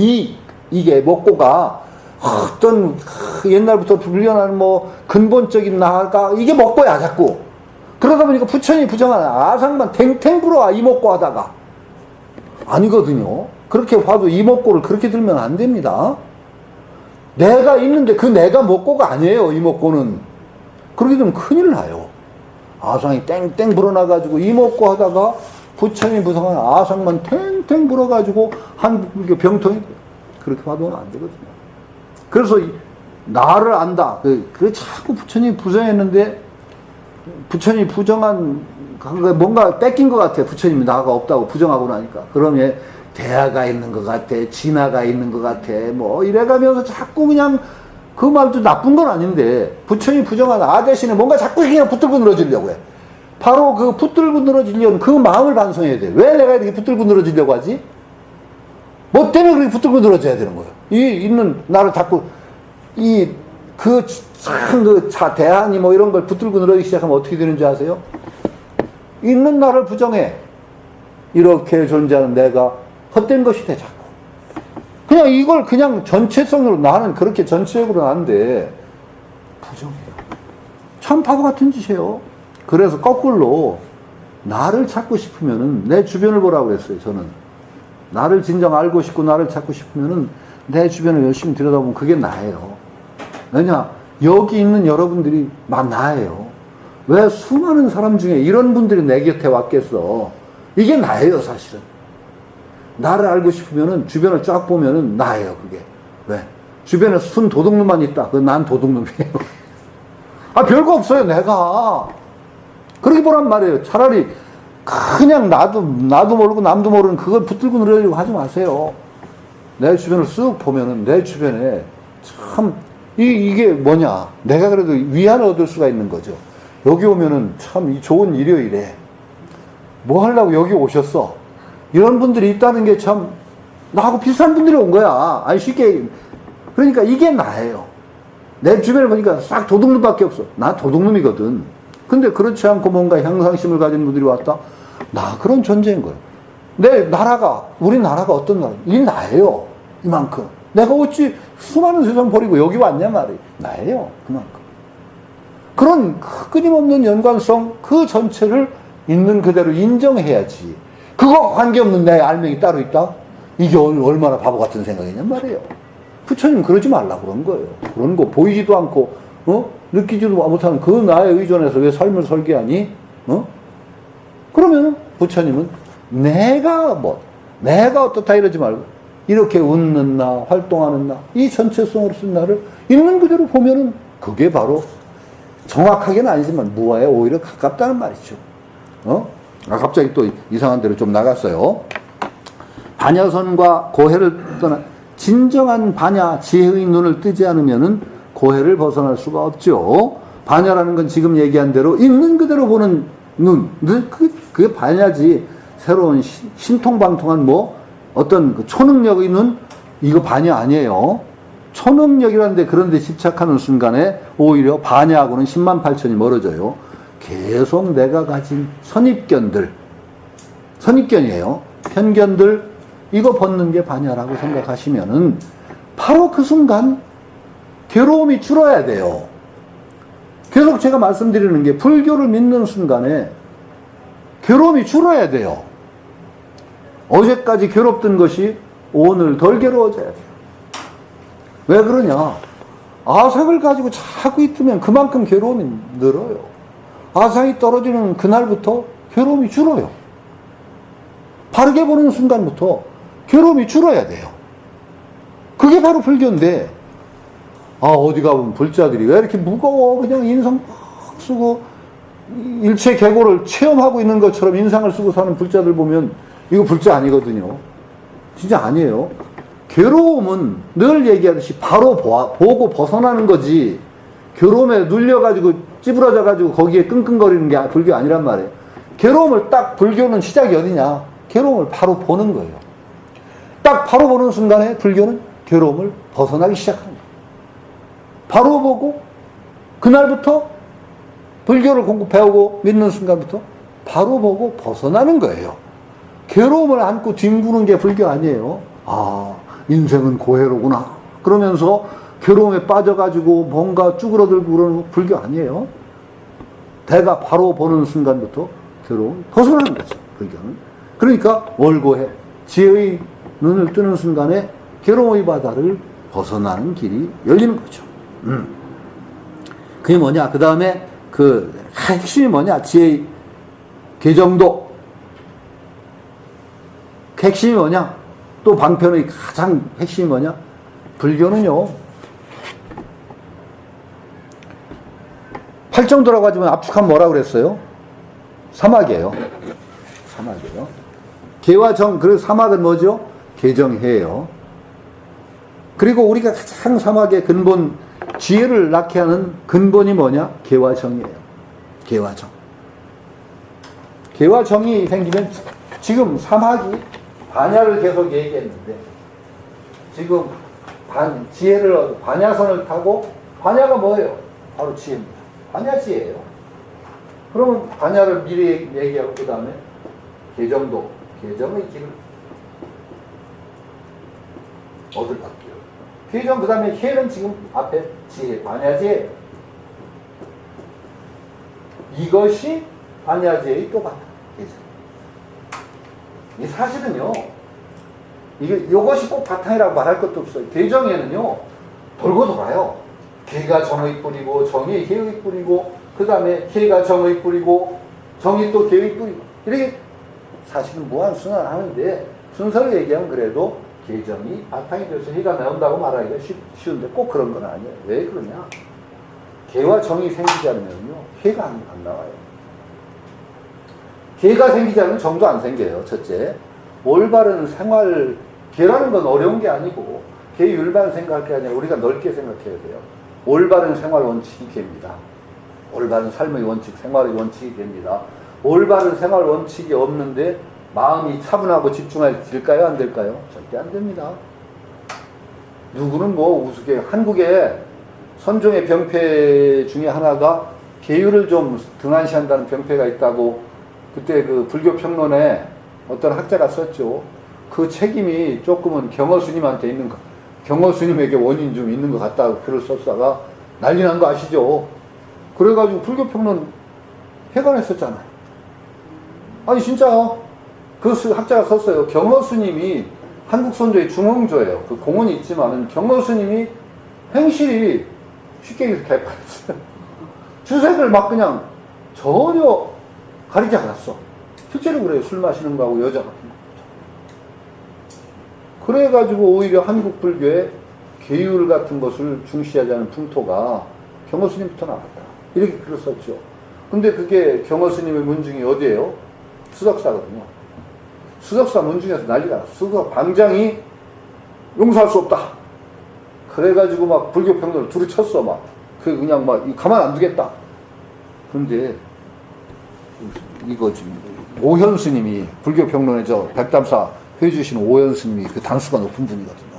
이게 목고가 어떤 옛날부터 불변하는 뭐 근본적인 나가, 이게 목고야, 자꾸. 그러다 보니까 부처님이 부정하는 아상만 탱탱 불어와, 이목고 하다가. 아니거든요. 그렇게 화두 이목고를 그렇게 들면 안 됩니다. 내가 있는데 그 내가 목고가 아니에요, 이목고는. 그렇게 되면 큰일 나요. 아상이 땡땡 불어나가지고 이목고 하다가 부처님이 부정하는 아상만 탱탱 불어가지고 한 병통이, 그렇게 화두는 안 되거든요. 그래서 나를 안다. 그 자꾸 부처님이 부정했는데, 부처님이 부정한 뭔가 뺏긴 것 같아. 부처님이 나가 없다고 부정하고 나니까. 그러면 대하가 있는 것 같아, 진화가 있는 것 같아, 뭐 이래가면서 자꾸 그냥, 그 말도 나쁜 건 아닌데 부처님이 부정한 아 대신에 뭔가 자꾸 그냥 붙들고 늘어지려고 해. 바로 그 붙들고 늘어지려는 그 마음을 반성해야 돼. 왜 내가 이렇게 붙들고 늘어지려고 하지? 뭐 때문에 그렇게 붙들고 늘어져야 되는 거예요? 이 있는 나를 자꾸 대한이 뭐 이런 걸 붙들고 늘어지기 시작하면 어떻게 되는지 아세요? 있는 나를 부정해. 이렇게 존재하는 내가 헛된 것이 돼, 자꾸. 그냥 이걸 그냥 전체성으로, 나는 그렇게 전체적으로 하는데 부정해요. 참 바보 같은 짓이에요. 그래서 거꾸로 나를 찾고 싶으면은 내 주변을 보라고 그랬어요, 저는. 나를 진정 알고 싶고 나를 찾고 싶으면은 내 주변을 열심히 들여다보면 그게 나예요. 왜냐? 여기 있는 여러분들이 막 나예요. 왜 수많은 사람 중에 이런 분들이 내 곁에 왔겠어? 이게 나예요, 사실은. 나를 알고 싶으면은 주변을 쫙 보면은 나예요, 그게. 왜? 주변에 순 도둑놈만 있다. 그건 난 도둑놈이에요. 아, 별거 없어요, 내가. 그렇게 보란 말이에요. 차라리 그냥 나도 모르고 남도 모르는 그걸 붙들고 늘어지려고 하지 마세요. 내 주변을 쓱 보면은 내 주변에 참, 이게 뭐냐. 내가 그래도 위안을 얻을 수가 있는 거죠. 여기 오면은 참 좋은 일요일에 뭐 하려고 여기 오셨어? 이런 분들이 있다는 게 참, 나하고 비슷한 분들이 온 거야. 아니, 쉽게. 그러니까 이게 나예요. 내 주변을 보니까 싹 도둑놈밖에 없어. 나 도둑놈이거든. 근데 그렇지 않고 뭔가 향상심을 가진 분들이 왔다? 나 그런 존재인 거예요. 우리 나라가 어떤 나라? 이 나예요. 이만큼. 내가 어찌 수많은 세상 버리고 여기 왔냐 말이에요. 나예요. 그만큼. 그런 끊임없는 연관성, 그 전체를 있는 그대로 인정해야지. 그거 관계없는 내 알맹이 따로 있다? 이게 얼마나 바보 같은 생각이냔 말이에요. 부처님 그러지 말라고 그런 거예요. 그런 거 보이지도 않고, 느끼지도 못하는 그 나에 의존해서 왜 삶을 설계하니? 그러면 부처님은 내가 어떻다 이러지 말고, 이렇게 웃는 나, 활동하는 나, 이 전체성으로 쓴 나를 있는 그대로 보면은 그게 바로 정확하게는 아니지만 무아에 오히려 가깝다는 말이죠. 갑자기 또 이상한 데로 좀 나갔어요. 반야선과 고해를 떠나 진정한 반야, 지혜의 눈을 뜨지 않으면은 고해를 벗어날 수가 없죠. 반야라는 건 지금 얘기한 대로 있는 그대로 보는 눈. 그게 반야지. 새로운 신통방통한 어떤 그 초능력 있는 이거 반야 아니에요. 초능력이라는데 그런데 집착하는 순간에 오히려 반야하고는 10만 8천이 멀어져요. 계속 내가 가진 선입견이에요. 편견들 이거 벗는 게 반야라고 생각하시면은 바로 그 순간 괴로움이 줄어야 돼요. 계속 제가 말씀드리는 게 불교를 믿는 순간에 괴로움이 줄어야 돼요. 어제까지 괴롭던 것이 오늘 덜 괴로워져야 돼요. 왜 그러냐? 아상을 가지고 자꾸 있으면 그만큼 괴로움이 늘어요. 아상이 떨어지는 그날부터 괴로움이 줄어요. 바르게 보는 순간부터 괴로움이 줄어야 돼요. 그게 바로 불교인데, 어디 가보면 불자들이 왜 이렇게 무거워? 그냥 인상 팍 쓰고, 일체 계고를 체험하고 있는 것처럼 인상을 쓰고 사는 불자들 보면, 이거 불자 아니거든요. 진짜 아니에요. 괴로움은 늘 얘기하듯이 바로 보고 벗어나는 거지, 괴로움에 눌려가지고, 찌부러져가지고 거기에 끙끙거리는 게 불교 아니란 말이에요. 괴로움을 딱, 불교는 시작이 어디냐? 괴로움을 바로 보는 거예요. 딱 바로 보는 순간에 불교는 괴로움을 벗어나기 시작합니다. 바로 보고 그날부터 불교를 배우고 믿는 순간부터 바로 보고 벗어나는 거예요. 괴로움을 안고 뒹구는 게 불교 아니에요. 인생은 고해로구나 그러면서 괴로움에 빠져가지고 뭔가 쭈그러들고 그러는 불교 아니에요. 내가 바로 보는 순간부터 괴로움 벗어나는 거죠, 불교는. 그러니까 월고해 지혜의 눈을 뜨는 순간에 괴로움의 바다를 벗어나는 길이 열리는 거죠. 그게 뭐냐? 그 다음에 그 핵심이 뭐냐? 지혜의 개정도. 핵심이 뭐냐? 또 방편의 가장 핵심이 뭐냐? 불교는요, 팔정도라고 하지만 압축하면 뭐라 그랬어요? 사막이에요. 사막이에요. 개와 정, 그래서 사막은 뭐죠? 개정해요. 그리고 우리가 가장 사막의 근본, 지혜를 낳게 하는 근본이 뭐냐? 개와 정이에요. 개와 정. 개와 정이 생기면, 지금 사막이 반야를 계속 얘기했는데, 지금 지혜를, 반야선을 타고, 반야가 뭐예요? 바로 지혜입니다. 반야 지혜예요. 그러면 반야를 미리 얘기하고, 그 다음에 개정도, 개정의 길을 얻을 바뀌어요. 개정, 그 다음에 해는 지금 앞에 지혜, 반야지혜. 이것이 반야지혜의 또 바탕, 개정. 이 사실은요, 이것이 꼭 바탕이라고 말할 것도 없어요. 개정에는요, 돌고 돌아요. 개가 정의 뿌리고, 정이 개의 뿌리고, 그 다음에 개가 정의 뿌리고, 정이 또 개의 뿌리고, 이렇게 사실은 무한순환 하는데, 순서를 얘기하면 그래도 개정이 바탕이 돼서 해가 나온다고 말하기가 쉬운데 꼭 그런 건 아니에요. 왜 그러냐? 개와 정이 생기지 않으면요, 해가 안 나와요. 개가 생기지 않으면 정도 안 생겨요. 첫째, 올바른 생활, 개라는 건 어려운 게 아니고, 개 율반 생각할 게 아니라 우리가 넓게 생각해야 돼요. 올바른 생활 원칙이 개입니다. 올바른 삶의 원칙, 생활의 원칙이 개입니다. 올바른 생활 원칙이 없는데 마음이 차분하고 집중할까요? 안 될까요? 절대 안 됩니다. 누구는 뭐 우스개, 한국에 선종의 병폐 중에 하나가 계율을 좀 등한시한다는 병폐가 있다고 그때 그 불교 평론에 어떤 학자가 썼죠. 그 책임이 조금은 경허 스님한테 있는 거, 경허 스님에게 원인 좀 있는 것 같다고 글을 썼다가 난리 난 거 아시죠? 그래가지고 불교 평론 해관했었잖아요. 아니 진짜요. 그 학자가 썼어요. 경허 스님이 한국 선조의 중흥조예요. 그 공원이 있지만은 경허 스님이 행실이 쉽게 이렇게 개판했어요. 주색을 막 그냥 전혀 가리지 않았어. 실제로 그래요. 술 마시는 거하고 여자 같은 거. 그래가지고 오히려 한국 불교의 계율 같은 것을 중시하지 않은 풍토가 경허 스님부터 나왔다. 이렇게 글을 썼죠. 근데 그게 경허 스님의 문중이 어디예요? 수덕사거든요. 수덕사 문중에서 난리가 났어. 수덕사 방장이 용서할 수 없다. 그래가지고 막 불교 평론을 둘이 쳤어. 막. 그냥 막 가만 안 두겠다. 근데 이거 지금 오현 스님이 불교 평론에 저 백담사 해주신 오현 스님이 그 단수가 높은 분이거든요.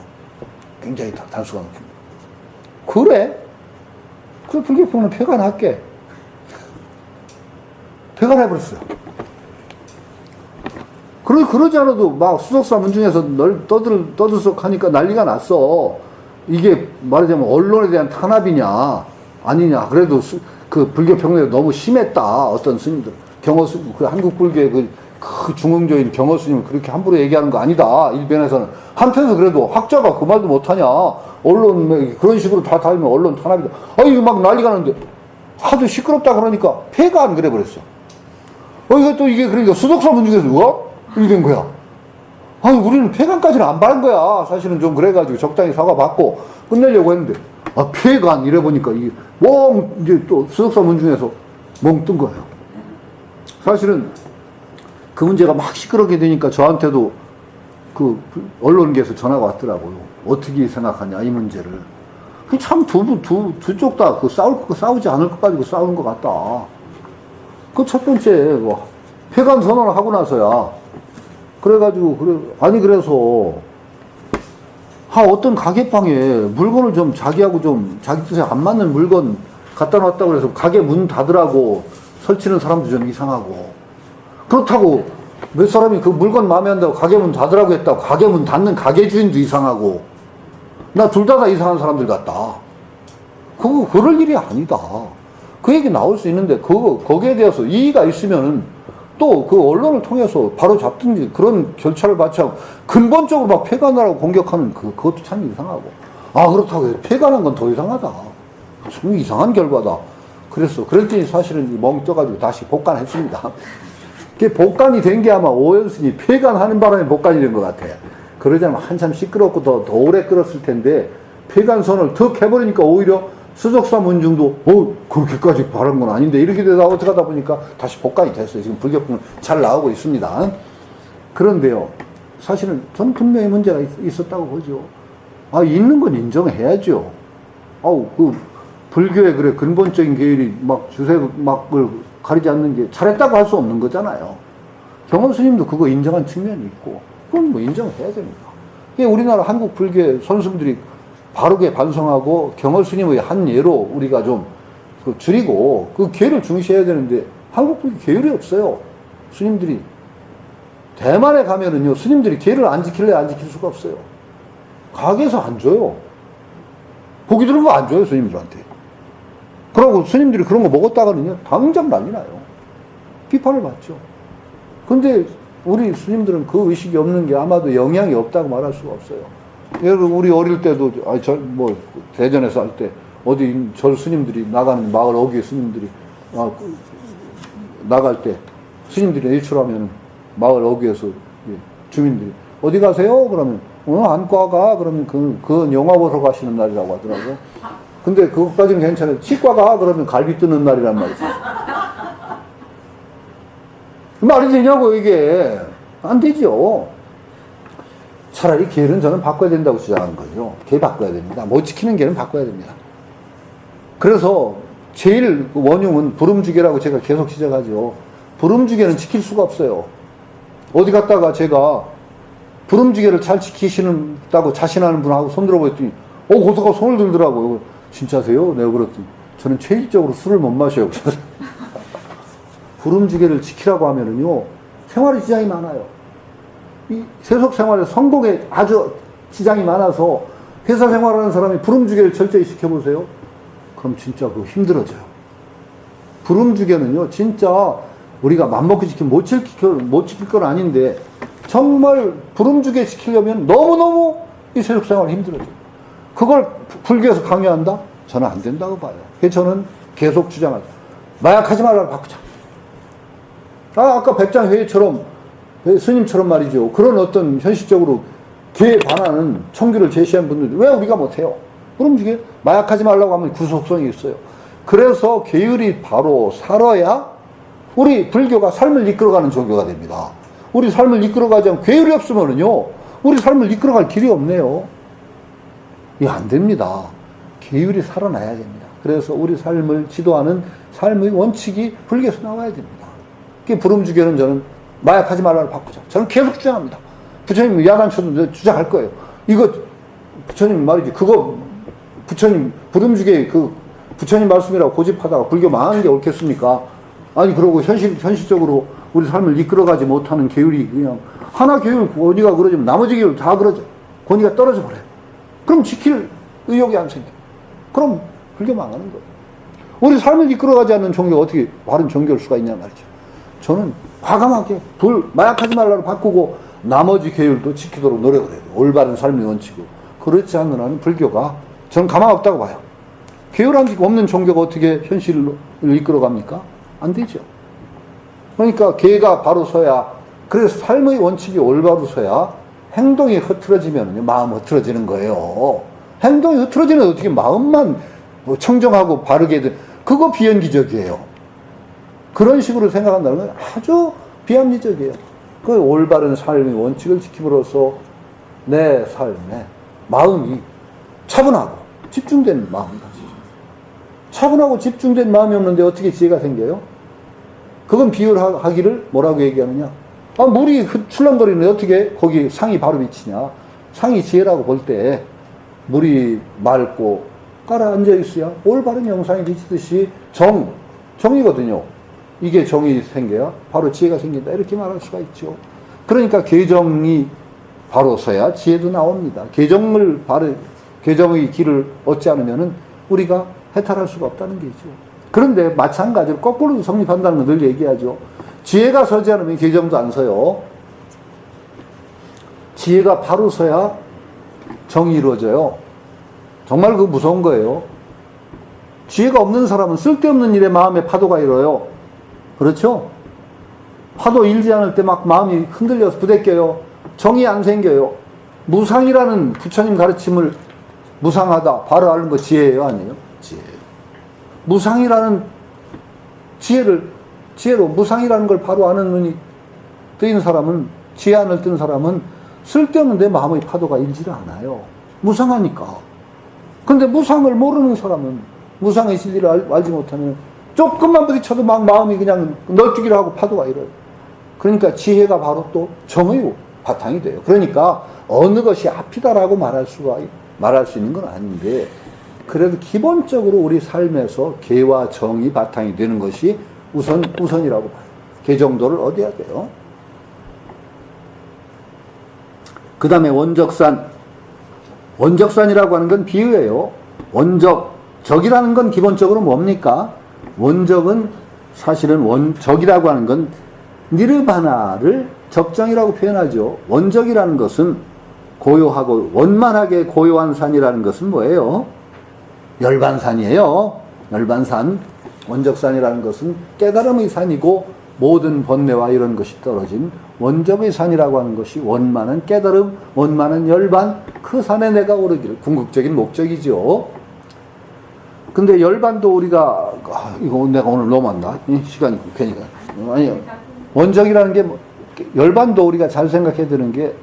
굉장히 단수가 높은 분. 그래? 그 불교풍은 폐간할게. 폐간해버렸어요. 그러지 않아도 막 수석사 문중에서 널 떠들썩 하니까 난리가 났어. 이게 말하자면 언론에 대한 탄압이냐, 아니냐. 그래도 그 불교 평론이 너무 심했다. 어떤 스님들. 경허스, 그 한국 불교의 그 중흥조인 경허스님은 그렇게 함부로 얘기하는 거 아니다. 일변에서는. 한편에서 그래도 학자가 그 말도 못하냐. 언론, 그런 식으로 다 다니면 언론 탄압이다. 이거 막 난리가 나는데 하도 시끄럽다 그러니까 폐가 안 그래 버렸어. 이게 그러니까 수석사 문중에서 이렇게 된 거야. 우리는 폐간까지는 안 바른 거야. 사실은 좀 그래가지고 적당히 사과받고 끝내려고 했는데, 폐간 이래 보니까 이게 이제 또 수석사 문중에서 멍 뜬 거예요. 사실은 그 문제가 막 시끄럽게 되니까 저한테도 그 언론계에서 전화가 왔더라고요. 어떻게 생각하냐, 이 문제를. 참 두 쪽 다 싸우지 않을 것 가지고 싸우는 것 같다. 그 첫 번째, 폐간 선언을 하고 나서야. 그래가지고, 그래서, 어떤 가게방에 물건을 좀 자기하고 좀 자기 뜻에 안 맞는 물건 갖다 놨다고 그래서 가게 문 닫으라고 설치는 사람도 좀 이상하고. 그렇다고 몇 사람이 그 물건 마음에 안 든다고 가게 문 닫으라고 했다고 가게 문 닫는 가게 주인도 이상하고. 나 둘 다 이상한 사람들 같다. 그럴 일이 아니다. 그 얘기 나올 수 있는데, 거기에 대해서 이의가 있으면은 또 그 언론을 통해서 바로 잡든지 그런 절차를 받지 않고 근본적으로 막 폐간하라고 공격하는 그것도 참 이상하고. 그렇다고 해서 폐간한 건 더 이상하다. 참 이상한 결과다. 그랬더니 사실은 멍 떠가지고 다시 복간했습니다. 그게 복간이 된 게 아마 오현순이 폐간하는 바람에 복간이 된 것 같아. 그러지 않으면 한참 시끄럽고 더 오래 끌었을 텐데, 폐간선을 턱 해버리니까 오히려 수석사 문중도 그렇게까지 바른 건 아닌데 이렇게 되다 어떻게 하다 보니까 다시 복간이 됐어요. 지금 불교풍은 잘 나오고 있습니다. 그런데요, 사실은 전 분명히 문제가 있었다고 보죠. 있는 건 인정해야죠. 그 불교의 근본적인 계율이 막 주색막을 가리지 않는 게 잘했다고 할 수 없는 거잖아요. 경원 스님도 그거 인정한 측면이 있고, 그건 뭐 인정해야 됩니다. 이게 우리나라 한국 불교의 선수들이 바르게 반성하고 경월 스님의 한 예로 우리가 좀 줄이고 그 계율을 중시해야 되는데, 한국 불교 계율이 없어요. 스님들이 대만에 가면은요, 스님들이 계율을 안 지킬래 안 지킬 수가 없어요. 가게에서 안 줘요. 고기 들은 거 안 줘요, 스님들한테. 그러고 스님들이 그런 거 먹었다가는요, 당장 난리 나요. 비판을 받죠. 근데 우리 스님들은 그 의식이 없는 게 아마도 영향이 없다고 말할 수가 없어요. 여러분, 우리 어릴 때도, 대전에서 할 때, 어디 절 스님들이 나가는 마을 어귀 스님들이, 나갈 때, 스님들이 외출하면 마을 어귀에서 주민들이, 어디 가세요? 그러면, 안과 가? 그러면 그건 영화 보러 가시는 날이라고 하더라고요. 근데 그것까지는 괜찮아요. 치과 가? 그러면 갈비 뜯는 날이란 말이죠. 말이 되냐고, 이게. 안 되죠. 차라리 계율은 저는 바꿔야 된다고 주장하는 거죠. 계율 바꿔야 됩니다. 못 지키는 계율은 바꿔야 됩니다. 그래서 제일 원흉은 부름주계라고 제가 계속 지적하죠. 부름주계는 지킬 수가 없어요. 어디 갔다가 제가 부름주계를 잘 지키시는다고 자신하는 분하고 손 들어보랬더니 고소가 손을 들더라고요. 진짜세요? 내가 그랬더니 저는 체질적으로 술을 못 마셔요. 부름주계를 지키라고 하면은요, 생활에 지장이 많아요. 이 세속 생활의 성공에 아주 지장이 많아서 회사 생활하는 사람이 부름주계를 철저히 지켜보세요. 그럼 진짜 그거 힘들어져요. 부름주계는요, 진짜 우리가 맘먹고 지키면 못 지킬 건 아닌데, 정말 부름주계 지키려면 너무너무 이 세속 생활이 힘들어져요. 그걸 불교에서 강요한다? 저는 안 된다고 봐요. 그래서 저는 계속 주장하죠. 마약하지 말라고 바꾸자. 아까 백장회의처럼, 스님처럼 말이죠. 그런 어떤 현실적으로 개에 반하는 청규를 제시한 분들, 왜 우리가 못해요? 그럼 이게 마약하지 말라고 하면 구속성이 있어요. 그래서 계율이 바로 살아야 우리 불교가 삶을 이끌어가는 종교가 됩니다. 우리 삶을 이끌어가지 않고 계율이 없으면은요, 우리 삶을 이끌어갈 길이 없네요. 이거 안 됩니다. 계율이 살아나야 됩니다. 그래서 우리 삶을 지도하는 삶의 원칙이 불교에서 나와야 됩니다. 그 부름주계는 저는 마약하지 말라고 바꾸자. 저는 계속 주장합니다. 부처님 야단쳐도 주장할 거예요. 이거 부처님 말이지. 그거 부처님 부름주게 그 부처님 말씀이라고 고집하다가 불교 망하는 게 옳겠습니까? 아니 그러고 현실적으로 우리 삶을 이끌어가지 못하는 계율이 그냥 하나 계율 권위가 그러지만 나머지 계율 다 그러죠. 권위가 떨어져 버려요. 그럼 지킬 의욕이 안 생겨. 그럼 불교 망하는 거예요. 우리 삶을 이끌어가지 않는 종교가 어떻게 바른 종교일 수가 있냐 말이죠. 저는 과감하게 마약하지 말라고 바꾸고 나머지 계율도 지키도록 노력을 해요. 올바른 삶의 원칙으로. 그렇지 않는 한은 불교가 저는 가망 없다고 봐요. 계율한 게 없는 종교가 어떻게 현실을 이끌어갑니까? 안 되죠. 그러니까 계가 바로 서야, 그래서 삶의 원칙이 올바로 서야 행동이 흐트러지면 마음 흐트러지는 거예요. 행동이 흐트러지면 어떻게 마음만 뭐 청정하고 바르게 돼. 그거 비현기적이에요. 그런 식으로 생각한다는 건 아주 비합리적이에요. 그 올바른 삶의 원칙을 지킴으로써 내 삶에 마음이 차분하고 집중된 마음이 가지죠. 차분하고 집중된 마음이 없는데 어떻게 지혜가 생겨요? 그건 비율하기를 뭐라고 얘기하느냐? 아, 물이 출렁거리는데 어떻게 거기 상이 바로 비치냐? 상이 지혜라고 볼 때 물이 맑고 가라앉아 있어야 올바른 영상이 비치듯이 정이거든요. 이게 정이 생겨야 바로 지혜가 생긴다. 이렇게 말할 수가 있죠. 그러니까 계정이 바로 서야 지혜도 나옵니다. 계정의 길을 얻지 않으면은 우리가 해탈할 수가 없다는 게죠. 그런데 마찬가지로 거꾸로도 성립한다는 걸 늘 얘기하죠. 지혜가 서지 않으면 계정도 안 서요. 지혜가 바로 서야 정이 이루어져요. 정말 그 무서운 거예요. 지혜가 없는 사람은 쓸데없는 일에 마음의 파도가 일어요. 그렇죠? 파도 일지 않을 때 막 마음이 흔들려서 부대껴요. 정이 안 생겨요. 무상이라는 부처님 가르침을 무상하다, 바로 아는 거 지혜예요, 아니에요? 지혜예요. 무상이라는 지혜로 무상이라는 걸 바로 아는 눈이 뜨인 사람은, 지혜 안을 뜬 사람은 쓸데없는 내 마음의 파도가 일지를 않아요. 무상하니까. 근데 무상을 모르는 사람은, 무상의 진리를 알지 못하면 조금만 부딪혀도 막 마음이 그냥 널뛰기를 하고 파도가 일어요. 그러니까 지혜가 바로 또 정의 바탕이 돼요. 그러니까 어느 것이 앞이다라고 말할 수 있는 건 아닌데, 그래도 기본적으로 우리 삶에서 계와 정이 바탕이 되는 것이 우선이라고 봐요. 계 정도를 얻어야 돼요. 그 다음에 원적산이라고 하는 건 비유예요. 적이라는 건 기본적으로 뭡니까? 원적은 사실은 적이라고 하는 건 니르바나를 적정이라고 표현하죠. 원적이라는 것은 고요하고 원만하게 고요한 산이라는 것은 뭐예요? 열반산이에요. 열반산. 원적산이라는 것은 깨달음의 산이고 모든 번뇌와 이런 것이 떨어진 원적의 산이라고 하는 것이 원만한 깨달음, 원만한 열반, 그 산에 내가 오르기를 궁극적인 목적이죠. 근데 열반도 우리가 이거 내가 오늘 너무 한다. 시간이 괜히 아니요. 원적이라는 게 열반도 우리가 잘 생각해야 되는 게,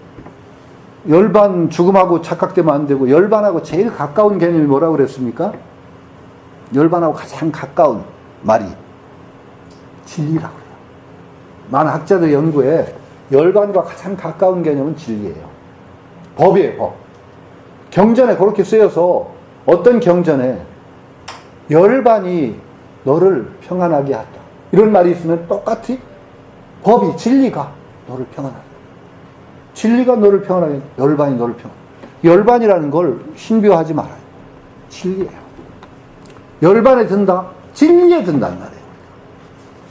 열반 죽음하고 착각되면 안 되고, 열반하고 제일 가까운 개념이 뭐라고 그랬습니까? 열반하고 가장 가까운 말이 진리라고 해요. 많은 학자들 연구에 열반과 가장 가까운 개념은 진리예요. 법이에요, 법. 경전에 그렇게 쓰여서 어떤 경전에 열반이 너를 평안하게 하다, 이런 말이 있으면 똑같이 법이, 진리가 너를 평안하게, 진리가 너를 평안하게, 열반이 너를 평안하게. 열반이라는 걸 신비화하지 말아요. 진리예요. 열반에 든다? 진리에 든단 말이에요.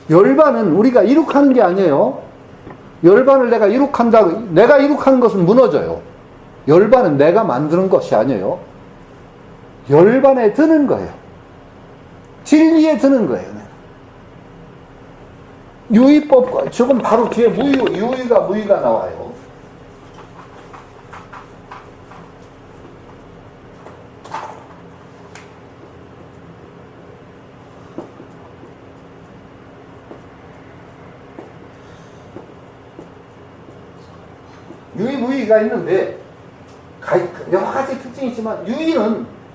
열반은 우리가 이룩하는 게 아니에요. 열반을 내가 이룩하는 것은 무너져요. 열반은 내가 만드는 것이 아니에요. 열반에 드는 거예요. 진리에 드는 거예요. 유의법과, 지금 바로 뒤에 무의가 나와요. 유의무의가 있는데 여러 가지 특징이 있지만,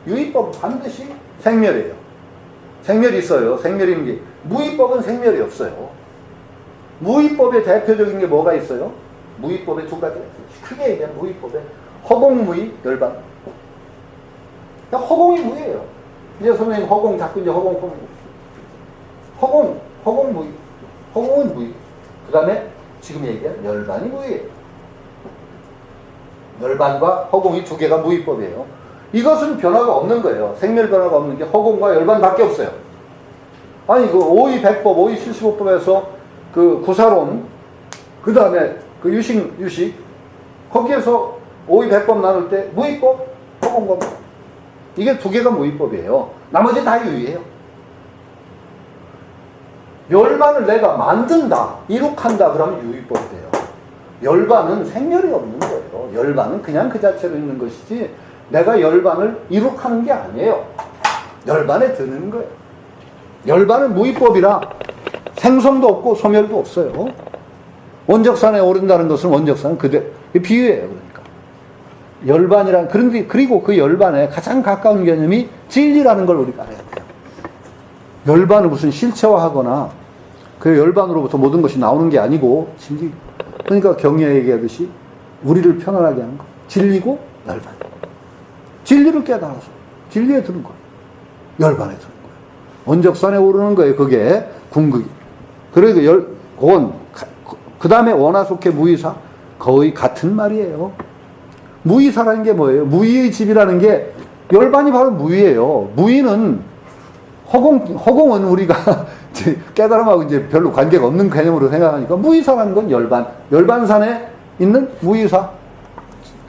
유의법은 반드시 생멸이에요. 생멸이 있어요. 생멸이 있는 게. 무의법은 생멸이 없어요. 무의법의 대표적인 게 뭐가 있어요? 무위법의 두 가지. 크게 얘기하면 무위법의 허공무위, 열반. 그러니까 허공이 무위예요. 이제 선생님 허공 자꾸 이제 허공무위. 허공은 무위. 그 다음에 지금 얘기한 열반이 무위예요. 열반과 허공이 두 개가 무위법이에요. 이것은 변화가 없는 거예요. 생멸 변화가 없는 게 허공과 열반밖에 없어요. 아니 그 오이 100법, 오이 75법에서 그 구사론, 그 다음에 그 유식 거기에서 오이 100법 나눌 때 무위법, 허공법 이게 두 개가 무위법이에요. 나머지 다 유의예요. 열반을 내가 만든다, 이룩한다 그러면 유위법이 돼요. 열반은 생멸이 없는 거예요. 열반은 그냥 그 자체로 있는 것이지 내가 열반을 이룩하는 게 아니에요. 열반에 드는 거예요. 열반은 무위법이라 생성도 없고 소멸도 없어요. 원적산에 오른다는 것은 원적산은 비유예요. 그러니까 열반이란 그리고 그 열반에 가장 가까운 개념이 진리라는 걸 우리가 알아야 돼요. 열반을 무슨 실체화하거나 그 열반으로부터 모든 것이 나오는 게 아니고 진리. 그러니까 경에 얘기하듯이 우리를 편안하게 하는 거. 진리고 열반. 진리를 깨달아서 진리에 드는 거예요. 열반에 드는 거예요. 원적산에 오르는 거예요. 그게 궁극이. 그리고 그건 그 다음에 원하속해 무의사 거의 같은 말이에요. 무의사라는 게 뭐예요? 무의의 집이라는 게 열반이 바로 무의예요. 무의는 허공은 우리가 깨달음하고 이제 별로 관계가 없는 개념으로 생각하니까 무의사라는 건 열반산에 있는 무의사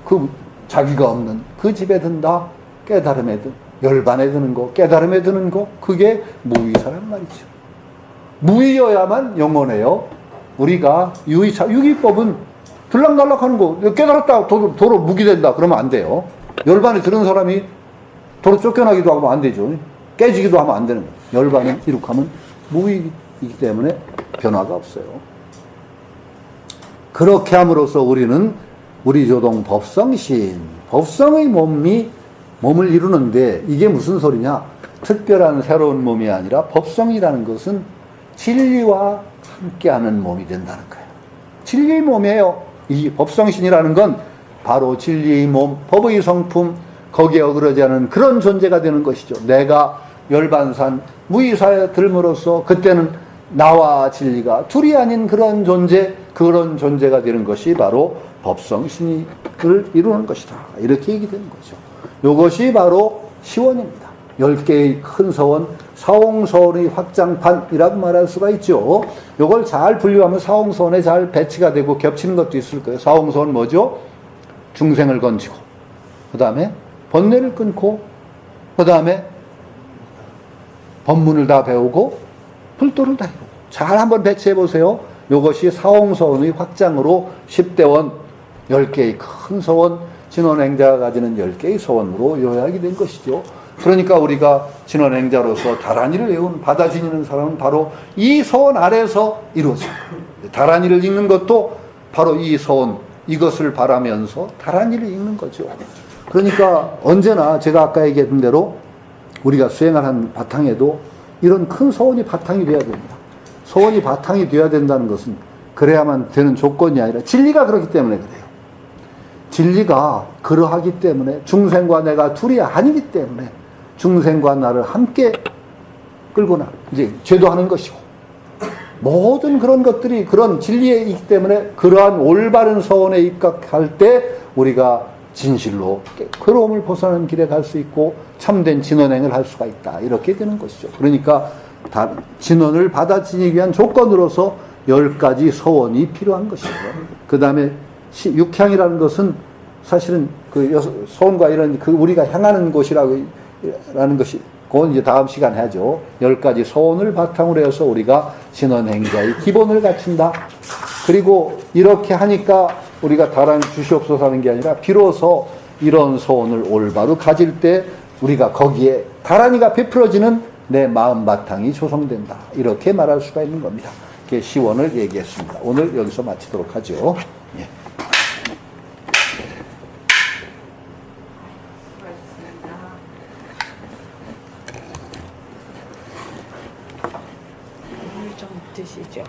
그 자기가 없는 그 집에 든다. 깨달음에 열반에 드는 거, 깨달음에 드는 거 그게 무의사란 말이죠. 무의여야만 영원해요. 우리가 유기법은 들락날락하는 거 깨달았다 도로 무기된다 그러면 안 돼요. 열반에 드는 사람이 도로 쫓겨나기도 하면 안 되죠. 깨지기도 하면 안 되는 거예요. 열반은 이룩하면 무의이기 때문에 변화가 없어요. 그렇게 함으로써 우리는 우리 조동 법성신, 법성의 몸을 이루는데 이게 무슨 소리냐? 특별한 새로운 몸이 아니라 법성이라는 것은 진리와 함께하는 몸이 된다는 거예요. 진리의 몸이에요. 이 법성신이라는 건 바로 진리의 몸, 법의 성품, 거기에 어그러지 않은 그런 존재가 되는 것이죠. 내가 열반산 무의사에 들므로써 그때는 나와 진리가 둘이 아닌 그런 존재가 되는 것이 바로 법성신을 이루는 것이다. 이렇게 얘기되는 거죠. 이것이 바로 시원입니다. 10개의 큰 서원, 사홍서원의 확장판이라고 말할 수가 있죠. 이걸 잘 분류하면 사홍서원에 잘 배치가 되고 겹치는 것도 있을 거예요. 사홍서원 뭐죠? 중생을 건지고, 그 다음에 번뇌를 끊고, 그 다음에 법문을 다 배우고, 불도를 다 이루고. 잘 한번 배치해 보세요. 이것이 사홍서원의 확장으로 10대원, 10개의 큰 서원, 진원행자가 가지는 10개의 서원으로 요약이 된 것이죠. 그러니까 우리가 진원행자로서 다란이를 외운 바다 지니는 사람은 바로 이 서원 아래에서 이루어져요. 다란이를 읽는 것도 바로 이 서원, 이것을 바라면서 다란이를 읽는 거죠. 그러니까 언제나 제가 아까 얘기했던 대로 우리가 수행을 한 바탕에도 이런 큰 서원이 바탕이 되어야 됩니다. 서원이 바탕이 되어야 된다는 것은 그래야만 되는 조건이 아니라 진리가 그렇기 때문에 그래요. 진리가 그러하기 때문에 중생과 내가 둘이 아니기 때문에 중생과 나를 함께 끌고 이제 제도하는 것이고 모든 그런 것들이 그런 진리에 있기 때문에 그러한 올바른 서원에 입각할 때 우리가 진실로 괴로움을 벗어나는 길에 갈 수 있고 참된 진원행을 할 수가 있다. 이렇게 되는 것이죠. 그러니까 진원을 받아 지니기 위한 조건으로서 10가지 서원이 필요한 것이죠. 그 다음에 육향이라는 것은 사실은 그 서원과 이런 우리가 향하는 곳이라는 것이 그건 이제 다음 시간에 하죠. 10가지 서원을 바탕으로 해서 우리가 진원행자의 기본을 갖춘다. 그리고 이렇게 하니까 우리가 다란 주시옵소서 하는 게 아니라 비로소 이런 서원을 올바로 가질 때 우리가 거기에 다란이가 베풀어지는 내 마음 바탕이 조성된다. 이렇게 말할 수가 있는 겁니다. 이렇게 시원을 얘기했습니다. 오늘 여기서 마치도록 하죠. 예. 물 좀 드시죠.